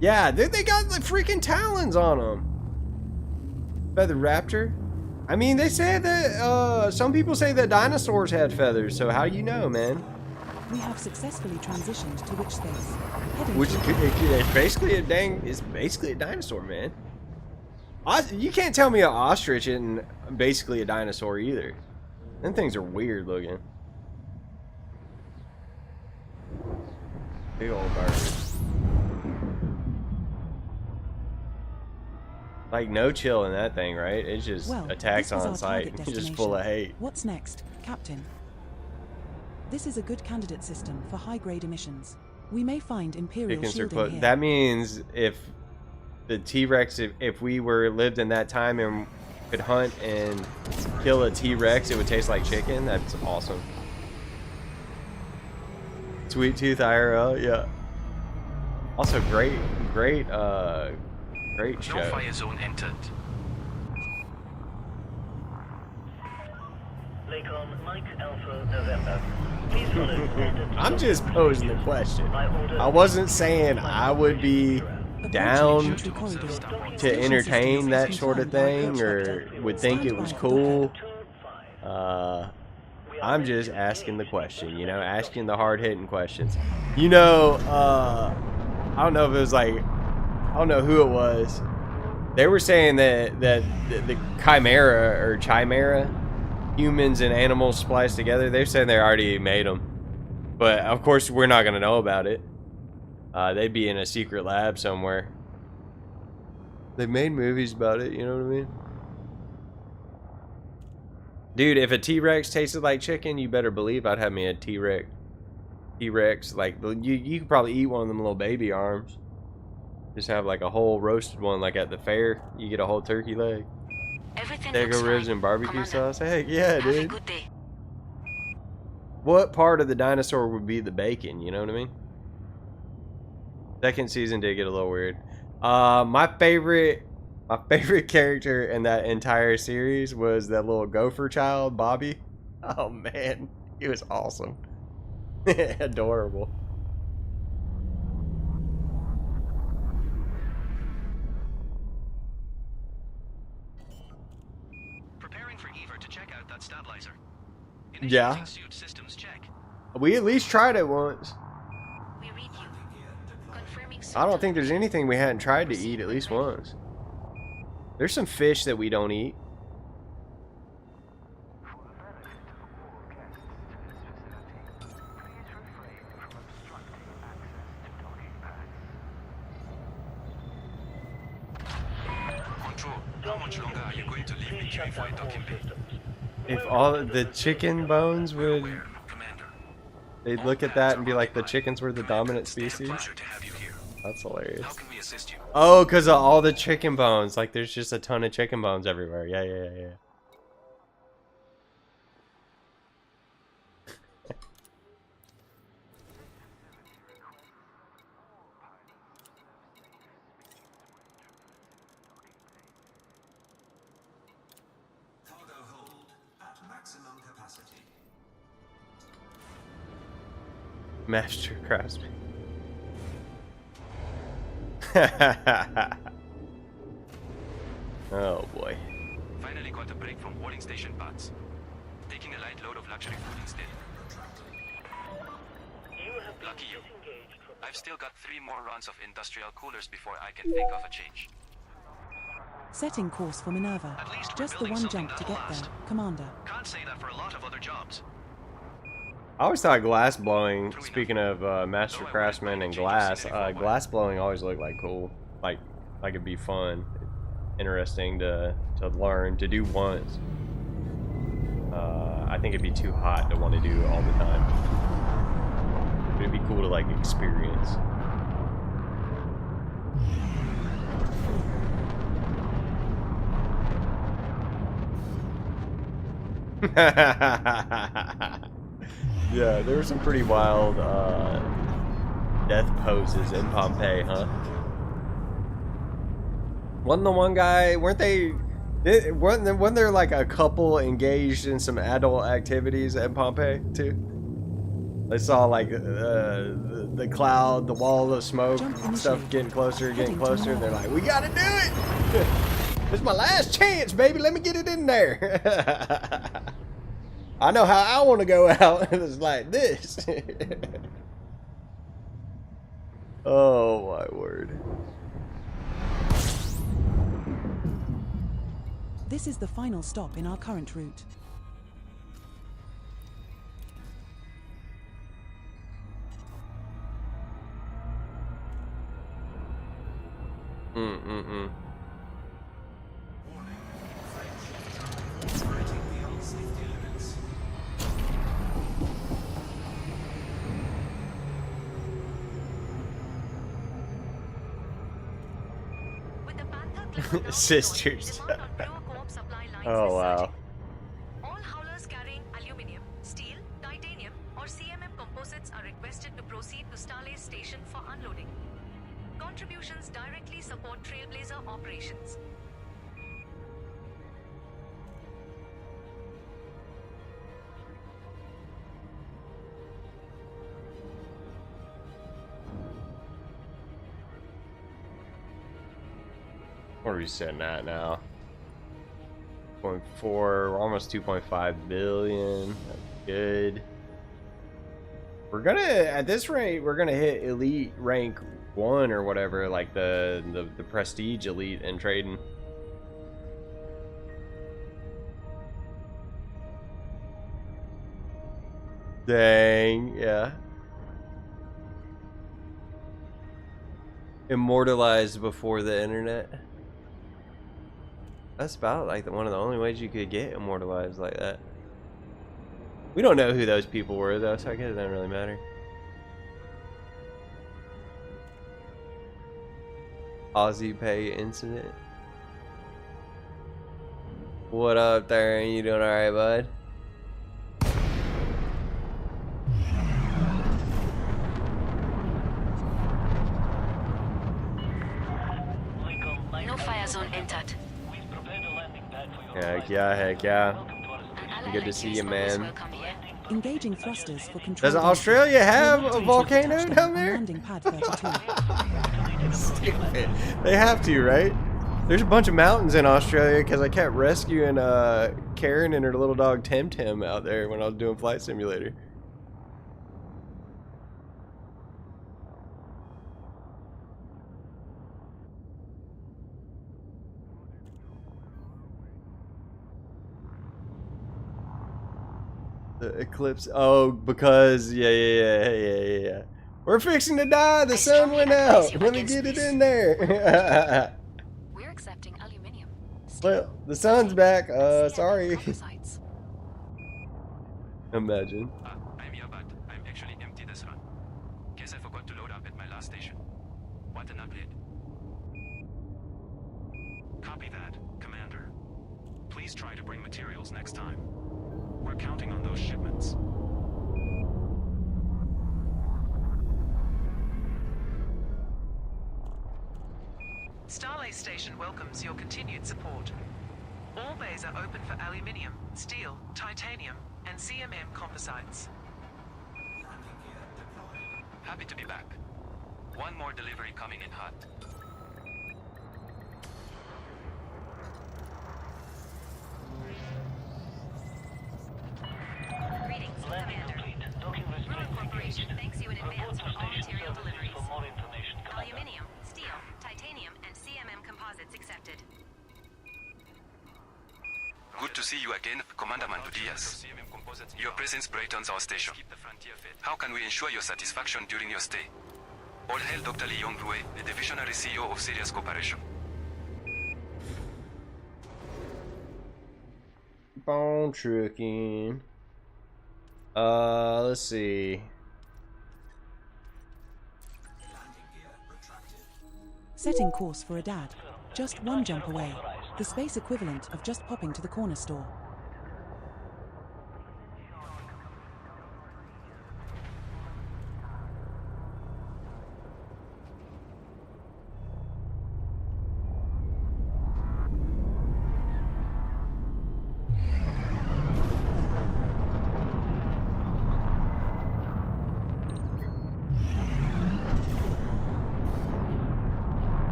Yeah, dude, they got the freaking talons on them. Feather raptor. I mean, they said that some people say that dinosaurs had feathers. So how do you know, man? We have successfully transitioned to which space? Heading Which to it's basically it's basically a dinosaur, man. You can't tell me an ostrich isn't basically a dinosaur either. Them things are weird looking. Big old bird. Like no chill in that thing, right? It just Well, attacks this was on our sight. target Just destination. full of hate. What's next, Captain? This is a good candidate system for high-grade emissions. We may find Imperial shielding here. That means if the T-Rex, if we lived in that time and could hunt and kill a T-Rex, it would taste like chicken. That's awesome. Sweet Tooth IRL, yeah. Also great show. No fire zone entered. Lakon Mike Alpha November. Please follow standard. I'm just posing the question. I wasn't saying I would be down to entertain that sort of thing or would think it was cool. I'm just asking the question, you know, asking the hard-hitting questions. You know, I don't know if it was like, I don't know who it was. They were saying that the chimera, humans and animals spliced together, they're saying they already made them. But, of course, we're not going to know about it. They'd be in a secret lab somewhere. They made movies about it, you know what I mean? Dude, if a T-Rex tasted like chicken, you better believe I'd have me a T-Rex. T-Rex, like, you could probably eat one of them little baby arms. Just have like a whole roasted one, like at the fair. You get a whole turkey leg. Dago ribs and barbecue sauce. Heck yeah, dude. Have a good day. What part of the dinosaur would be the bacon? You know what I mean? Second season did get a little weird. My favorite character in that entire series was that little gopher child, Bobby. Oh man, he was awesome. Adorable. Preparing for Eva to check out that stabilizer. Yeah. Initiating suit systems check. We at least tried it once. We read you. Confirming I don't think there's anything we hadn't tried to eat at least once. There's some fish that we don't eat. much longer are you going to leave me here before I dock in bay? If all the chicken bones would, Commander. they'd look at that and be like, the chickens were the dominant It's a species. pleasure to have you here. That's hilarious. How can we assist you? Oh, because of all the chicken bones. Like, there's just a ton of chicken bones everywhere. Yeah, yeah, yeah. Cargo hold at maximum capacity. Master Craftsman. Oh boy. Finally got a break from hauling station parts. Taking a light load of luxury food instead. Lucky you. I've still got 3 more runs of industrial coolers before I can think of a change. Setting course for Minerva. At least we're Just the building one something jump to that'll get last. there, Commander. Can't say that for a lot of other jobs. I always thought glass blowing, speaking of Master Craftsman and glass, glass blowing always looked like cool. Like it'd be fun, interesting to learn, to do once. I think it'd be too hot to want to do all the time. But it'd be cool to like experience. Yeah, there were some pretty wild death poses in Pompeii, huh? Wasn't the one guy, weren't there like a couple engaged in some adult activities at Pompeii too? They saw like the cloud, the wall of smoke and stuff getting closer, and they're like, we gotta do it! This is my last chance, baby, let me get it in there. I know how I want to go out, and it's like this. Oh my word. This is the final stop in our current route. Mm-mm-mm. Operating beyond safety limits. With the Panther Clipper Sisters. demand on Blue Co-op supply lines Oh is wow. surging. All haulers carrying aluminium, steel, titanium, or CMM composites are requested to proceed to Starlay Station for unloading. Contributions directly support Trailblazer operations. What are we sitting at now? 0.4, we're almost 2.5 billion. That's good. We're gonna, at this rate, we're gonna hit elite rank 1 or whatever, like the prestige elite in trading. Dang, yeah. Immortalized before the internet. That's about like one of the only ways you could get immortalized like that. We don't know who those people were though, so I guess it doesn't really matter. Aussie Pay incident. What up there? You doing alright, bud? No fire zone entered. Heck yeah, heck yeah. Good to see you, man. Engaging thrusters for control. Does Australia have a volcano down there? Landing pad 32. Stupid. They have to, right? There's a bunch of mountains in Australia because I kept rescuing Karen and her little dog Temtem out there when I was doing Flight Simulator. The eclipse. Oh, because yeah. We're fixing to die. The sun went out. Let me get it in there. We're accepting aluminium, Well, the sun's back. Sorry. Imagine. I'm here, but I'm actually empty this run. Guess I forgot to load up at my last station. What an upgrade. Copy that, Commander. Please try to bring materials next time. We're counting on those shipments. Starlay Station welcomes your continued support. All bays are open for aluminium, steel, titanium, and CMM composites. Happy to be back. One more delivery coming in hot. Greetings, Commander. Ruler Corporation thanks you in advance for all material deliveries. Aluminium, steel, titanium, and CMM composites accepted. Good to see you again, Commander Mandudias. Your presence brightens our station. How can we ensure your satisfaction during your stay? All hail Dr. Lee Yong-Rue, the visionary CEO of Sirius Corporation. Bone tricking. Let's see. Setting course for a dad. Just one jump away. The space equivalent of just popping to the corner store.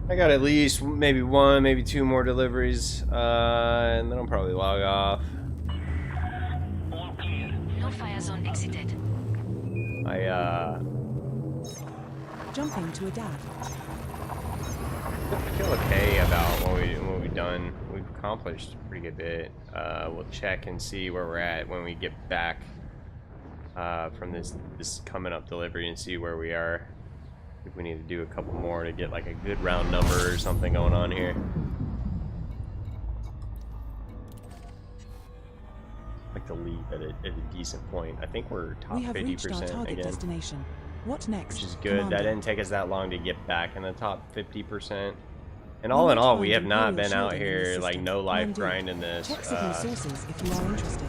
I got at least maybe one, maybe two more deliveries, and then I'll probably log off. No fire zone exited. Jumping to a dad. I feel okay about what we've done. We've accomplished a pretty good bit. We'll check and see where we're at when we get back from this coming up delivery and see where we are. I think we need to do a couple more to get like a good round number or something going on here. I'd like to leave at a decent point. I think we're top 50% We have reached our target again. destination. What next? Which is good. Commander? That didn't take us that long to get back in the top 50%. And all in all, we have not been out here like no life grinding this. Check signal sources if you are interested.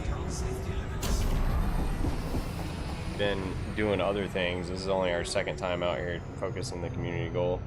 Been doing other things. This is only our second time out here focusing the community goal.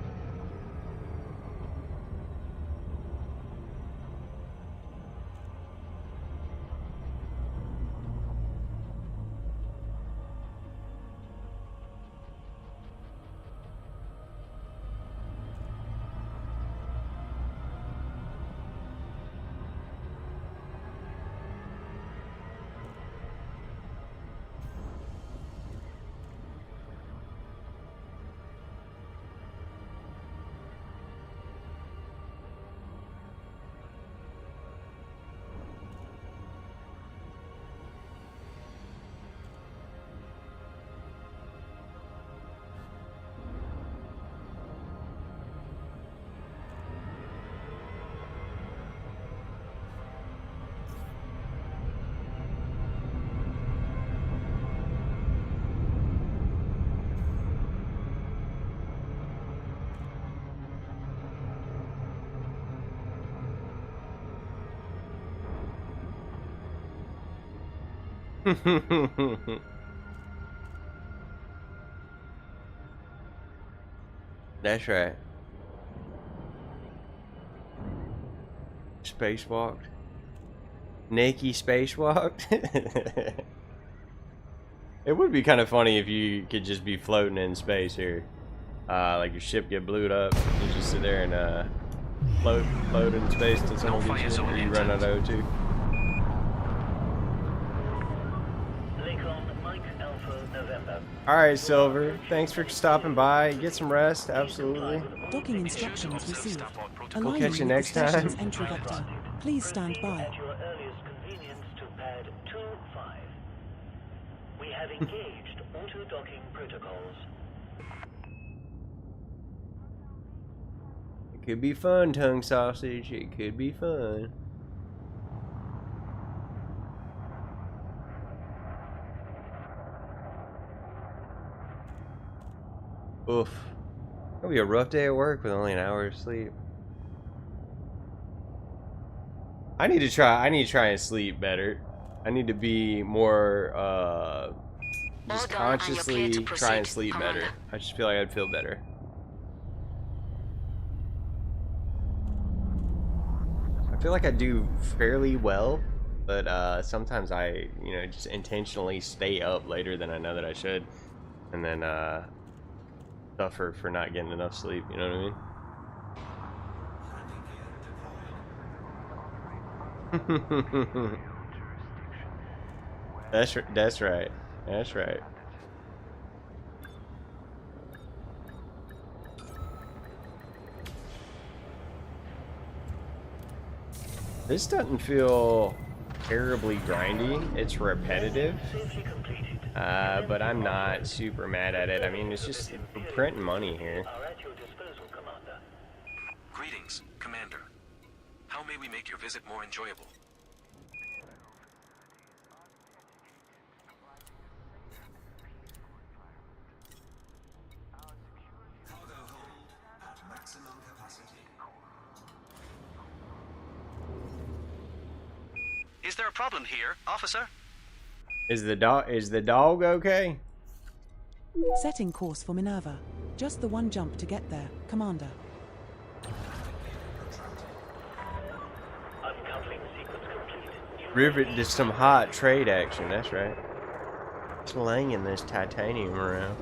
That's right. Spacewalked. Naked spacewalked. It would be kind of funny if you could just be floating in space here. Like your ship get blew up, you just sit there and float in space till someone gets you, or you run out of O2. Lake on Mike Alpha November. Alright, Silver. Thanks for stopping by. Get some rest, absolutely. Docking instructions received. We'll Aligning catch you with the next time. station's entry vector. Please stand by. At your earliest convenience to pad 25. We have engaged auto-docking protocols. It could be fun, tongue sausage. It could be fun. Oof. It'll be a rough day at work with only an hour of sleep. I need to try and sleep better. I need to be more just consciously try and sleep better. I just feel like I'd feel better. I feel like I do fairly well, but sometimes I, just intentionally stay up later than I know that I should, and then suffer for not getting enough sleep. You know what I mean? That's right. That's right. This doesn't feel terribly grindy. It's repetitive, but I'm not super mad at it. I mean, it's just we're printing money here. Greetings, Commander. How may we make your visit more enjoyable? Cargo hold at maximum capacity. Is there a problem here, officer? Is the dog okay? Setting course for Minerva. Just the one jump to get there, Commander. Uncoupling sequence complete. River did some hot trade action. That's right. Slanging this titanium around.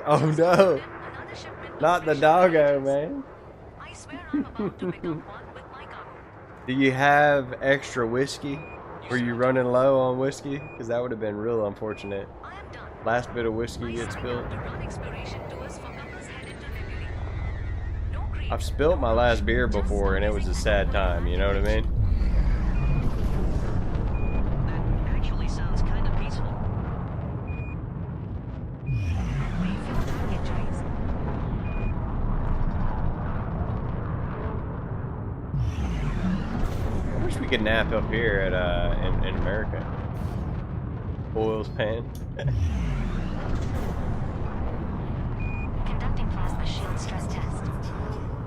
Oh no! Not the doggo, man. I swear I'm about to pick up one with my cargo. Do you have extra whiskey? Were you running low on whiskey? Because that would have been real unfortunate. I am done. Last bit of whiskey gets spilled. To run exploration tours for couples headed to Nebulae. No creep. I've spilt my last beer before and it was a sad time, you know what I mean? That actually sounds kind of peaceful. Refuel target trays. I wish we could nap up here at in America. Oil's pan. Conducting plasma shield stress test.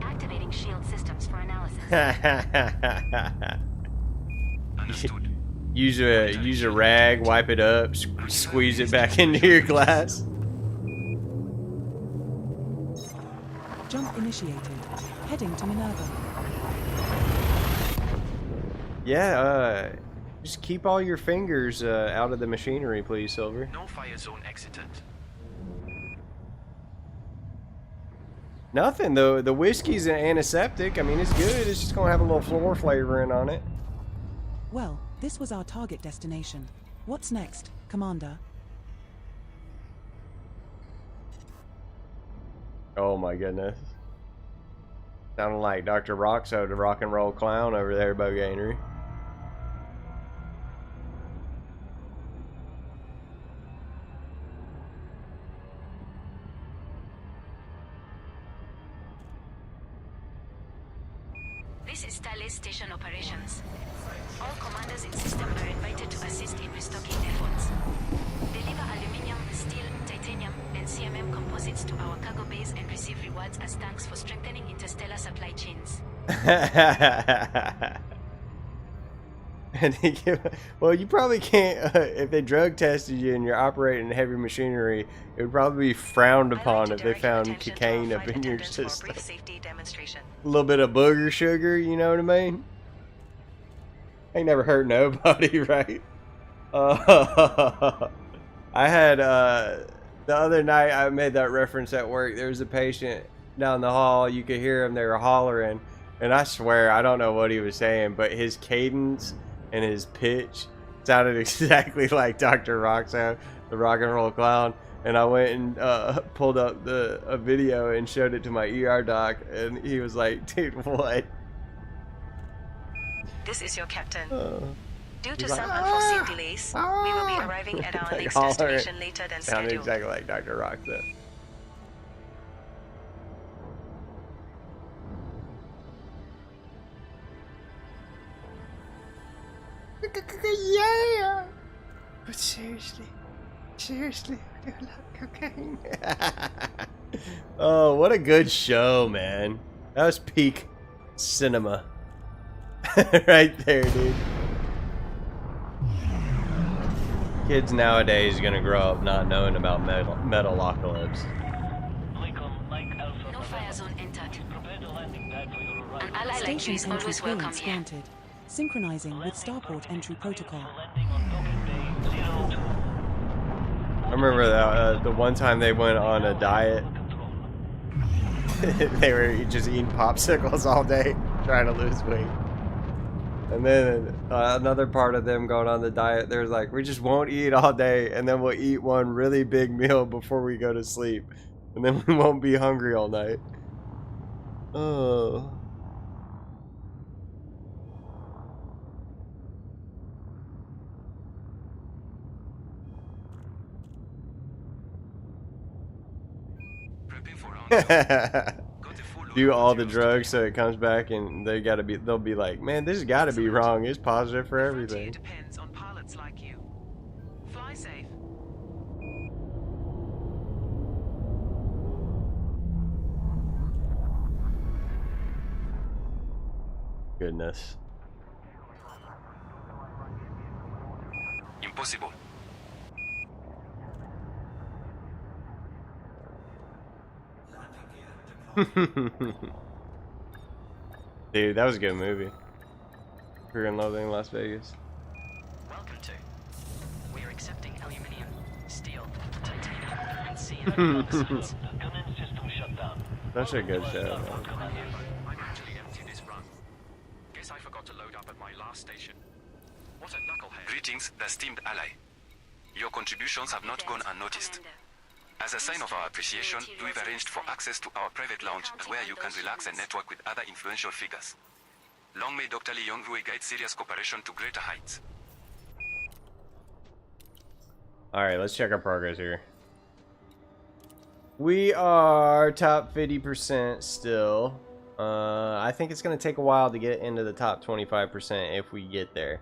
Activating shield systems for analysis. Understood. use a rag, wipe it up, squeeze it back into your glass. Jump initiated. Heading to Minerva. Yeah, just keep all your fingers out of the machinery, please, Silver. No fire zone exited. Nothing though. The whiskey's an antiseptic. I mean, it's good. It's just gonna have a little floor flavoring on it. Well, this was our target destination. What's next, Commander? Oh my goodness. Sounding like Dr. Roxo, the rock and roll clown over there, Bogainery. This is Thales Station Operations. All commanders in system are invited to assist in restocking efforts. Deliver aluminium, steel, titanium, and CMM composites to our cargo base and receive rewards as thanks for strengthening interstellar supply chains. And they give, well, you probably can't, if they drug tested you and you're operating heavy machinery, it would probably be frowned upon if they found cocaine up in your system. A little bit of booger sugar, you know what I mean? Ain't never hurt nobody, right? I had, the other night I made that reference at work. There was a patient down the hall. You could hear him. They were hollering. And I swear, I don't know what he was saying, but his cadence and his pitch sounded exactly like Dr. Roxo, the rock and roll clown. And I went and pulled up a video and showed it to my ER doc, and he was like, dude, what? This is your captain. Due to He's like, some unforeseen delays, we will be arriving at our Like next hollering. destination later than Sounded scheduled. exactly like Dr. Roxo. Yeah. But seriously, I do love cocaine. Oh, what a good show, man. That was peak cinema. Right there, dude. Kids nowadays are gonna grow up not knowing about Metalocalypse. No fire zone entered. An ally like you Station is entry always welcome clearance here. granted. Synchronizing with starport entry protocol. I remember that, the one time they went on a diet. They were just eating popsicles all day, trying to lose weight. And then another part of them going on the diet, they're like, we just won't eat all day, and then we'll eat one really big meal before we go to sleep. And then we won't be hungry all night. Oh. Do all the drugs so it comes back, and they'll be like, man, this has got to be wrong. It's positive for everything. Depends on pilots like you. Fly safe. Goodness. Impossible. Dude, that was a good movie. Fear and Loathing in Las Vegas. Welcome to. We are accepting aluminium, steel, titanium, and CM composites. Such a good show, man. I'm actually empty this run. Guess I forgot to load up at my last station. What a knucklehead. Greetings, the esteemed ally. Your contributions have not gone unnoticed. As a sign of our appreciation, we've arranged for access to our private lounge where you can relax and network with other influential figures. Long may Dr. Lee Yong-Rui guide serious cooperation to greater heights. Alright, let's check our progress here. We are top 50% still. I think it's going to take a while to get into the top 25% if we get there.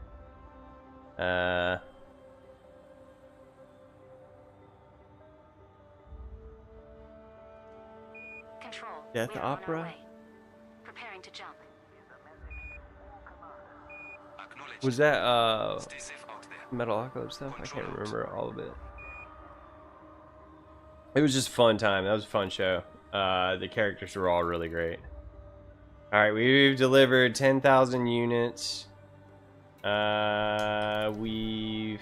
Control. Death we are on our Opera? way. Preparing to jump. Was that Metalocalypse stuff? I can't remember all of it. It was just a fun time. That was a fun show. The characters were all really great. Alright, we've delivered 10,000 units. We've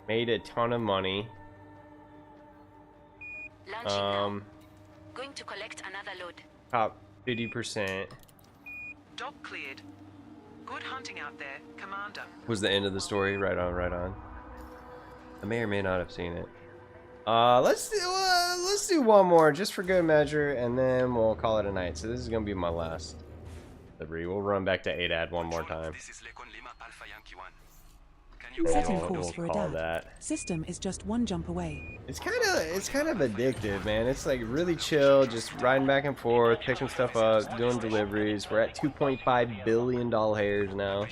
made a ton of money. Launching now. Going to collect another load. Top 50%. Dock cleared. Good hunting out there, Commander. Was the end of the story. Right on, right on. I may or may not have seen it. Let's do one more just for good measure, and then we'll call it a night. So this is gonna be my last delivery. We'll run back to ADAD one more time. Setting course for ADAD. System is just one jump away. It's kind of addictive, man. It's like really chill, just riding back and forth, picking stuff up, doing deliveries. We're at 2.5 billion doll hairs now.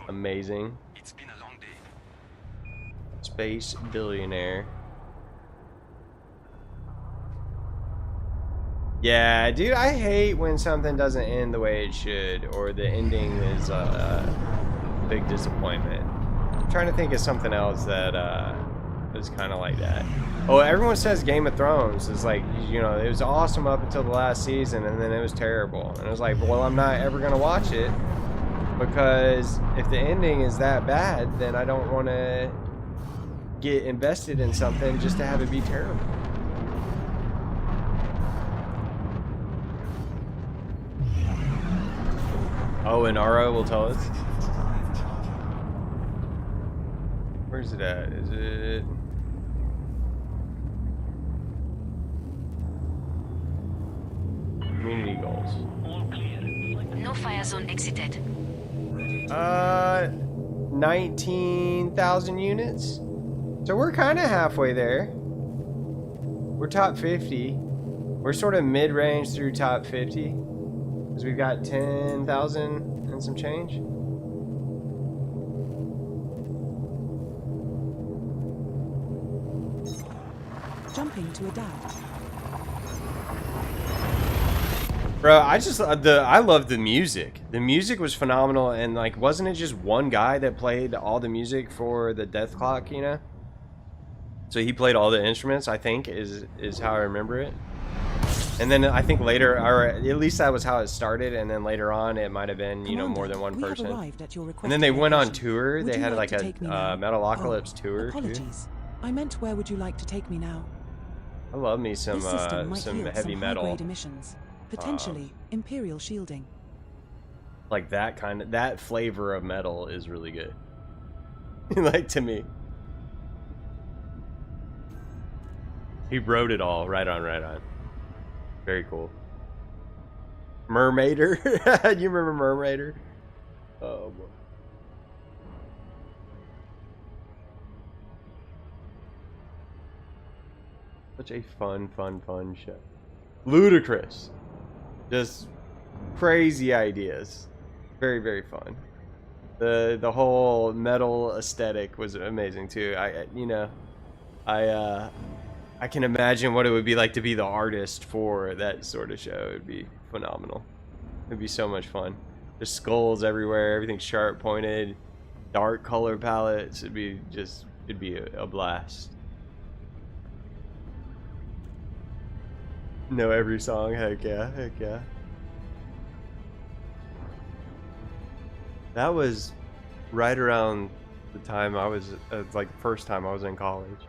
Amazing. Space billionaire. Yeah, dude, I hate when something doesn't end the way it should, or the ending is a big disappointment. I'm trying to think of something else that is kind of like that. Oh, everyone says Game of Thrones is like, you know, it was awesome up until the last season, and then it was terrible. And it was like, well, I'm not ever gonna watch it, because if the ending is that bad, then I don't want to get invested in something just to have it be terrible. Oh, and Ara will tell us. Where's it at? Is it? Community goals. No fire zone exited. 19,000 units. So we're kind of halfway there. We're top 50. We're sort of mid-range through top 50. Because we've got 10,000 and some change. Jumping to adapt. Bro, I love the music. The music was phenomenal, and like, wasn't it just one guy that played all the music for the Death Clock, you know? So he played all the instruments, I think, is how I remember it. And then I think later, or at least that was how it started, and then later on it might have been, you know, more than one person. And then they went on tour. They had like a Metalocalypse tour Apologies. I meant where would you like to take me now? I love me some heavy metal. Emissions. Potentially Imperial shielding. Like that flavor of metal is really good. Like, to me. He wrote it all. Right on, right on. Very cool. Mermaider. You remember Mermaider? Oh boy. Such a fun show. Ludicrous. Just crazy ideas. Very, very fun. The whole metal aesthetic was amazing too. I can imagine what it would be like to be the artist for that sort of show. It'd be phenomenal. It'd be so much fun. There's skulls everywhere, everything's sharp pointed, dark color palettes. It'd be a blast. Know every song, heck yeah, heck yeah. That was right around the time I was, like the first time I was in college.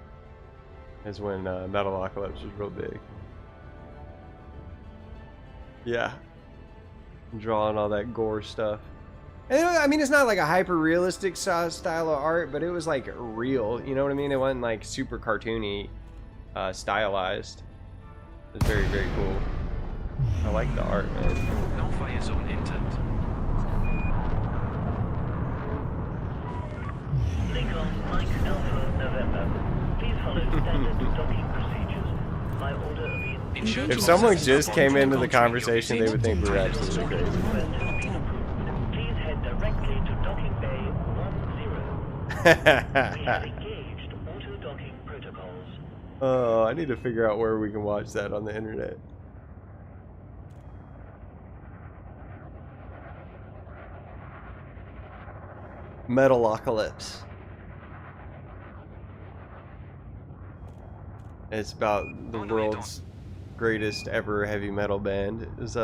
Is when Metalocalypse was real big. Yeah. Drawing all that gore stuff. And I mean, it's not like a hyper-realistic style of art, but it was like real, you know what I mean? It wasn't like super cartoony, stylized. It was very, very cool. I like the art, man. No fire zone entered. Lincoln Mike Alpha November. Please follow standard docking procedures by order of the... If someone just came into the conversation, they would think we were absolutely crazy. Please head directly to docking bay 10. We have engaged auto-docking protocols. Oh, I need to figure out where we can watch that on the internet. Metalocalypse. It's about the world's greatest ever heavy metal band. It was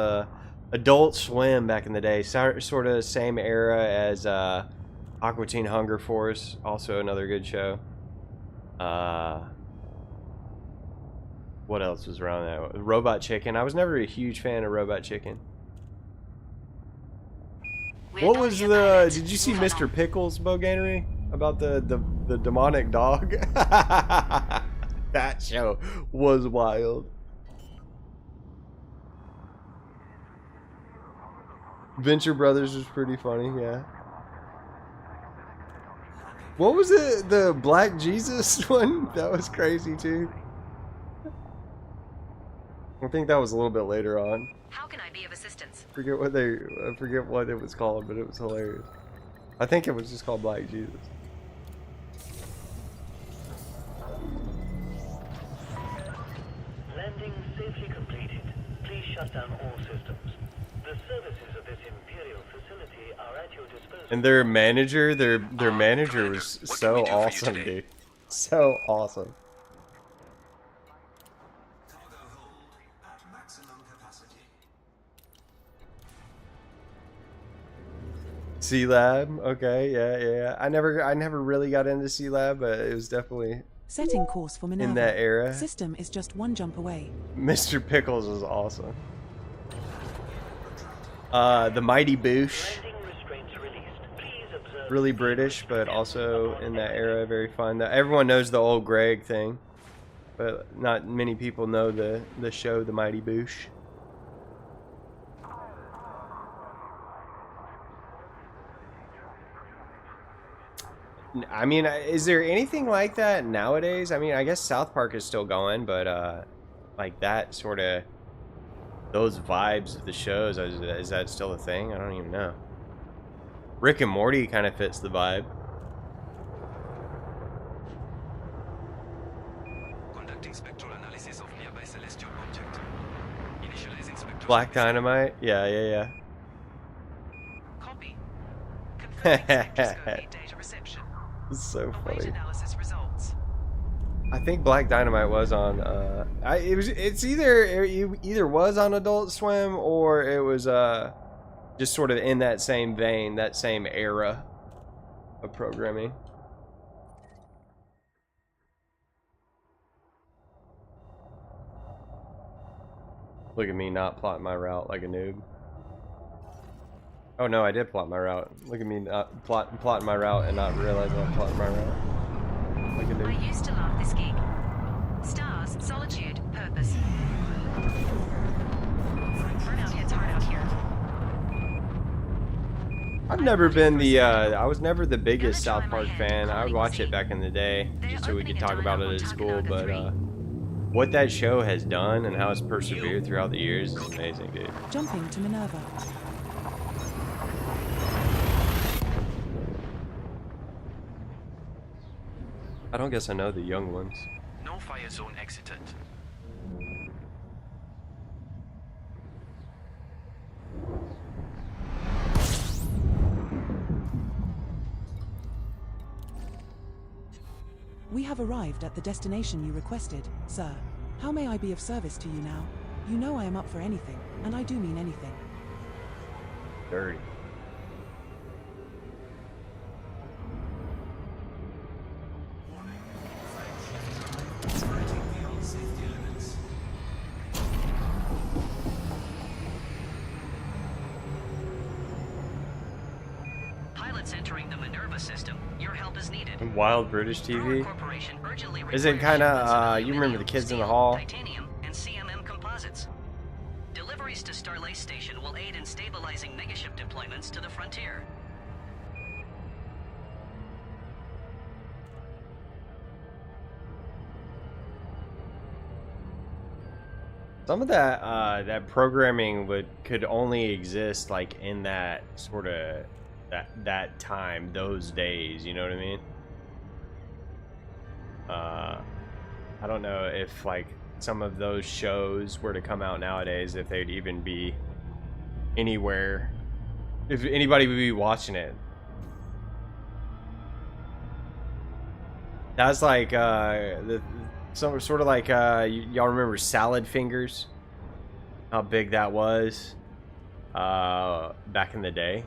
Adult Swim back in the day, sort of same era as Aqua Teen Hunger Force, also another good show. What else was around that? Robot Chicken. I was never a huge fan of Robot Chicken. What was the? Did you see Mr. Pickles' Boganery about the demonic dog? That show was wild. Venture Brothers was pretty funny, yeah. What was it? The Black Jesus one? That was crazy too. I think that was a little bit later on. How can I be of assistance? I forget what it was called, but it was hilarious. I think it was just called Black Jesus. Landing safely completed. Please shut down all systems. The services of this Imperial facility are at your disposal. And their manager, their manager was so awesome, dude. So awesome. Cargo hold at maximum capacity. C-Lab, okay, yeah. I never really got into C-Lab, but it was definitely Setting course for Minerva. in that era. System is just one jump away. Mr. Pickles was awesome. The Mighty Boosh. Landing restraints released. Please observe Really British, but also in that era, very fun. Everyone knows the old Greg thing, but not many people know the show, The Mighty Boosh. I mean, is there anything like that nowadays? I mean, I guess South Park is still going, but like that sort of, those vibes of the shows, is that still a thing? I don't even know. Rick and Morty kind of fits the vibe. Conducting spectral analysis of nearby celestial object. Initializing spectral Black Dynamite? Yeah. Copy. Confirming spectroscopy data reception. It's so Await funny. analysis results. I think Black Dynamite was on. It either was on Adult Swim or it was just sort of in that same vein, that same era of programming. Look at me not plotting my route like a noob. Oh no, I did plot my route. Look at me not plotting my route and not realizing I'm plotting my route. Like a noob. I used to love this gig. Stars, solitude, purpose. Burnout hits hard out here. I've never been I was never the biggest South Park fan. I would watch it back in the day just so we could talk about it at school, but what that show has done and how it's persevered throughout the years is amazing, dude. Jumping to Minerva. I don't guess I know the young ones. No fire zone exited. We have arrived at the destination you requested, sir. How may I be of service to you now? You know I am up for anything, and I do mean anything. Dirty. Operating beyond safety limits. Pilots entering the Minerva system. Your help is needed. Wild British Power TV. Corporation urgently Is it requires kind shipments of you remember the aluminum, Kids in the steel, Hall? Titanium and CMM composites. Deliveries to Starlay Station will aid in stabilizing megaship deployments to the frontier. Some of that programming could only exist like in that sort of that time, those days. You know what I mean? I don't know if like some of those shows were to come out nowadays, if they'd even be anywhere, if anybody would be watching it. That's like some sort of like y'all remember Salad Fingers? How big that was back in the day.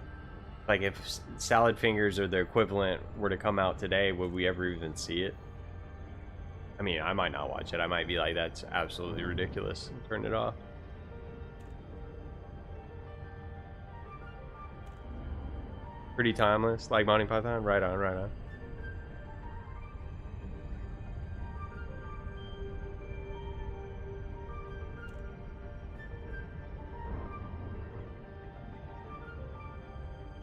Like if Salad Fingers or the equivalent were to come out today, would we ever even see it? I mean, I might not watch it. I might be like, that's absolutely ridiculous, and turn it off. Pretty timeless, like Monty Python. Right on, right on.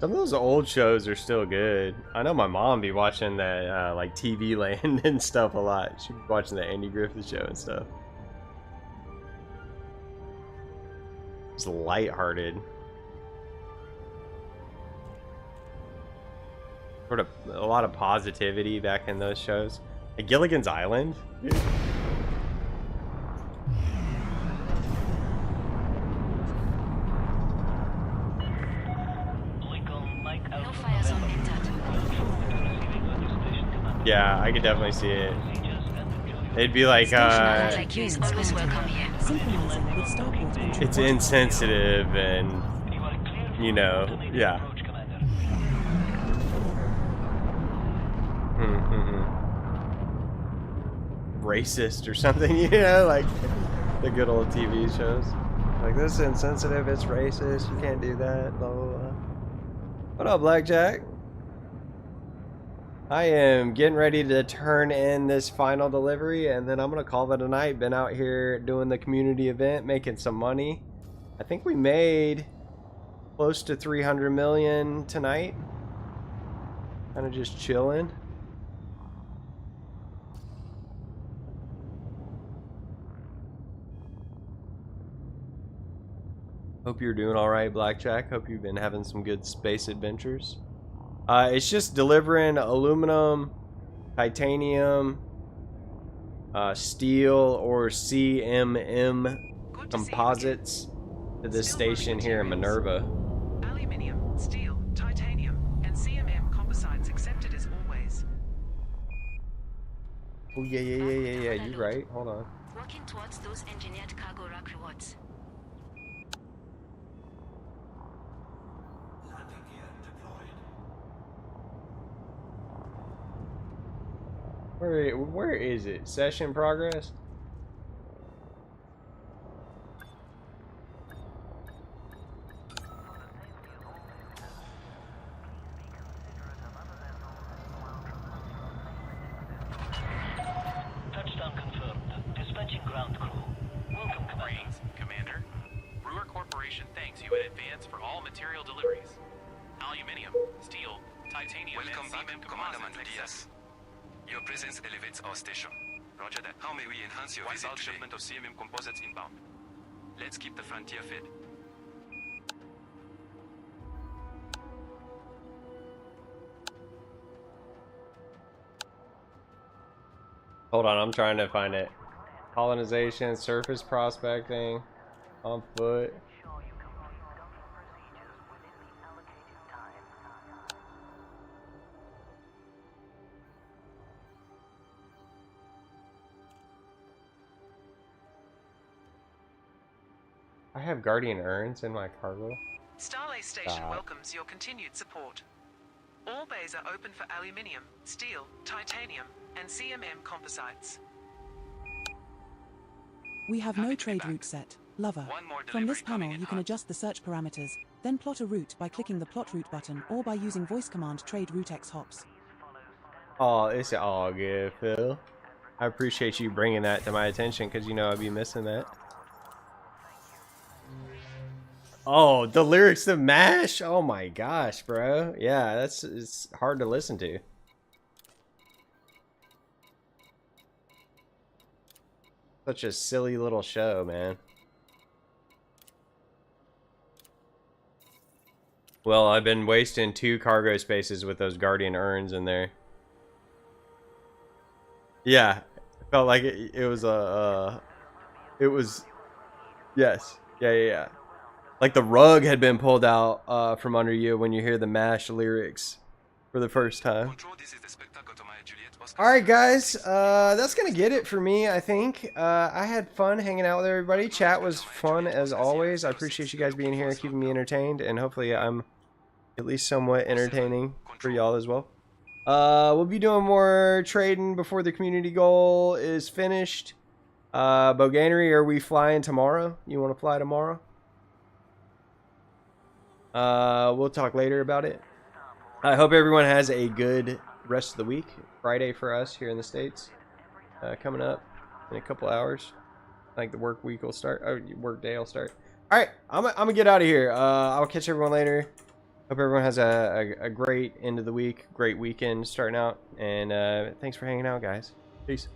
Some of those old shows are still good. I know my mom be watching that like TV Land and stuff a lot. She be watching the Andy Griffith Show and stuff. It's lighthearted. Sort of a lot of positivity back in those shows. Like Gilligan's Island. Dude. No fire zone entered. Yeah, I could definitely see it. It'd be like, Like you is always welcome here. Synchronizing with starport control. it's insensitive and, you know, yeah. Racist or something, you know, like the good old TV shows. Like, this is insensitive, it's racist, you can't do that, blah, blah, blah. What up, Blackjack? I am getting ready to turn in this final delivery, and then I'm gonna call it a night. Been out here doing the community event, making some money. I think we made close to 300 million tonight. Kind of just chilling. Hope you're doing all right, Blackjack. Hope you've been having some good space adventures. It's just delivering aluminum, titanium, steel, or CMM composites to this station here in Minerva. Aluminium, steel, titanium, and CMM composites accepted as always. Oh yeah, you're right. Hold on. Working towards those engineered cargo rack rewards. Landing gear deployed. Where is it? Session progress? Touchdown confirmed. Dispatching ground crew. Welcome, Commander. Greetings, Commander. Brewer Corporation thanks you in advance for all material deliveries. Aluminium, steel, titanium, Welcome and back, CMM Commander composites Diaz. Your presence elevates our station. Roger that. How may we enhance your visit today? Shipment of CMM composites inbound. Let's keep the frontier fed. Hold on, I'm trying to find it. Colonization, surface prospecting, on foot. I have Guardian urns in my cargo. Starlay Station welcomes your continued support. All bays are open for aluminium, steel, titanium, and CMM composites. We have no trade route set. Lover. From this panel, you can adjust the search parameters, then plot a route by clicking the plot route button or by using voice command trade route x hops. Oh, it's all good, Phil. I appreciate you bringing that to my attention because you know I'd be missing that. Oh, the lyrics of MASH? Oh my gosh, bro. Yeah, it's hard to listen to. Such a silly little show, man. Well, I've been wasting 2 cargo spaces with those Guardian urns in there. Yeah, it felt like it was a, yes, yeah. Like the rug had been pulled out from under you when you hear the MASH lyrics for the first time. Alright guys, that's gonna get it for me, I think. I had fun hanging out with everybody. Chat was fun as always. I appreciate you guys being here, keeping me entertained, and hopefully I'm at least somewhat entertaining for y'all as well. We'll be doing more trading before the community goal is finished. Boganery, are we flying tomorrow? You want to fly tomorrow? We'll talk later about it. I hope everyone has a good rest of the week. Friday for us here in the States. Coming up in a couple hours. I think the work week will start. Oh, work day will start. Alright, I'm gonna get out of here. I'll catch everyone later. Hope everyone has a great end of the week, great weekend starting out. And thanks for hanging out, guys. Peace.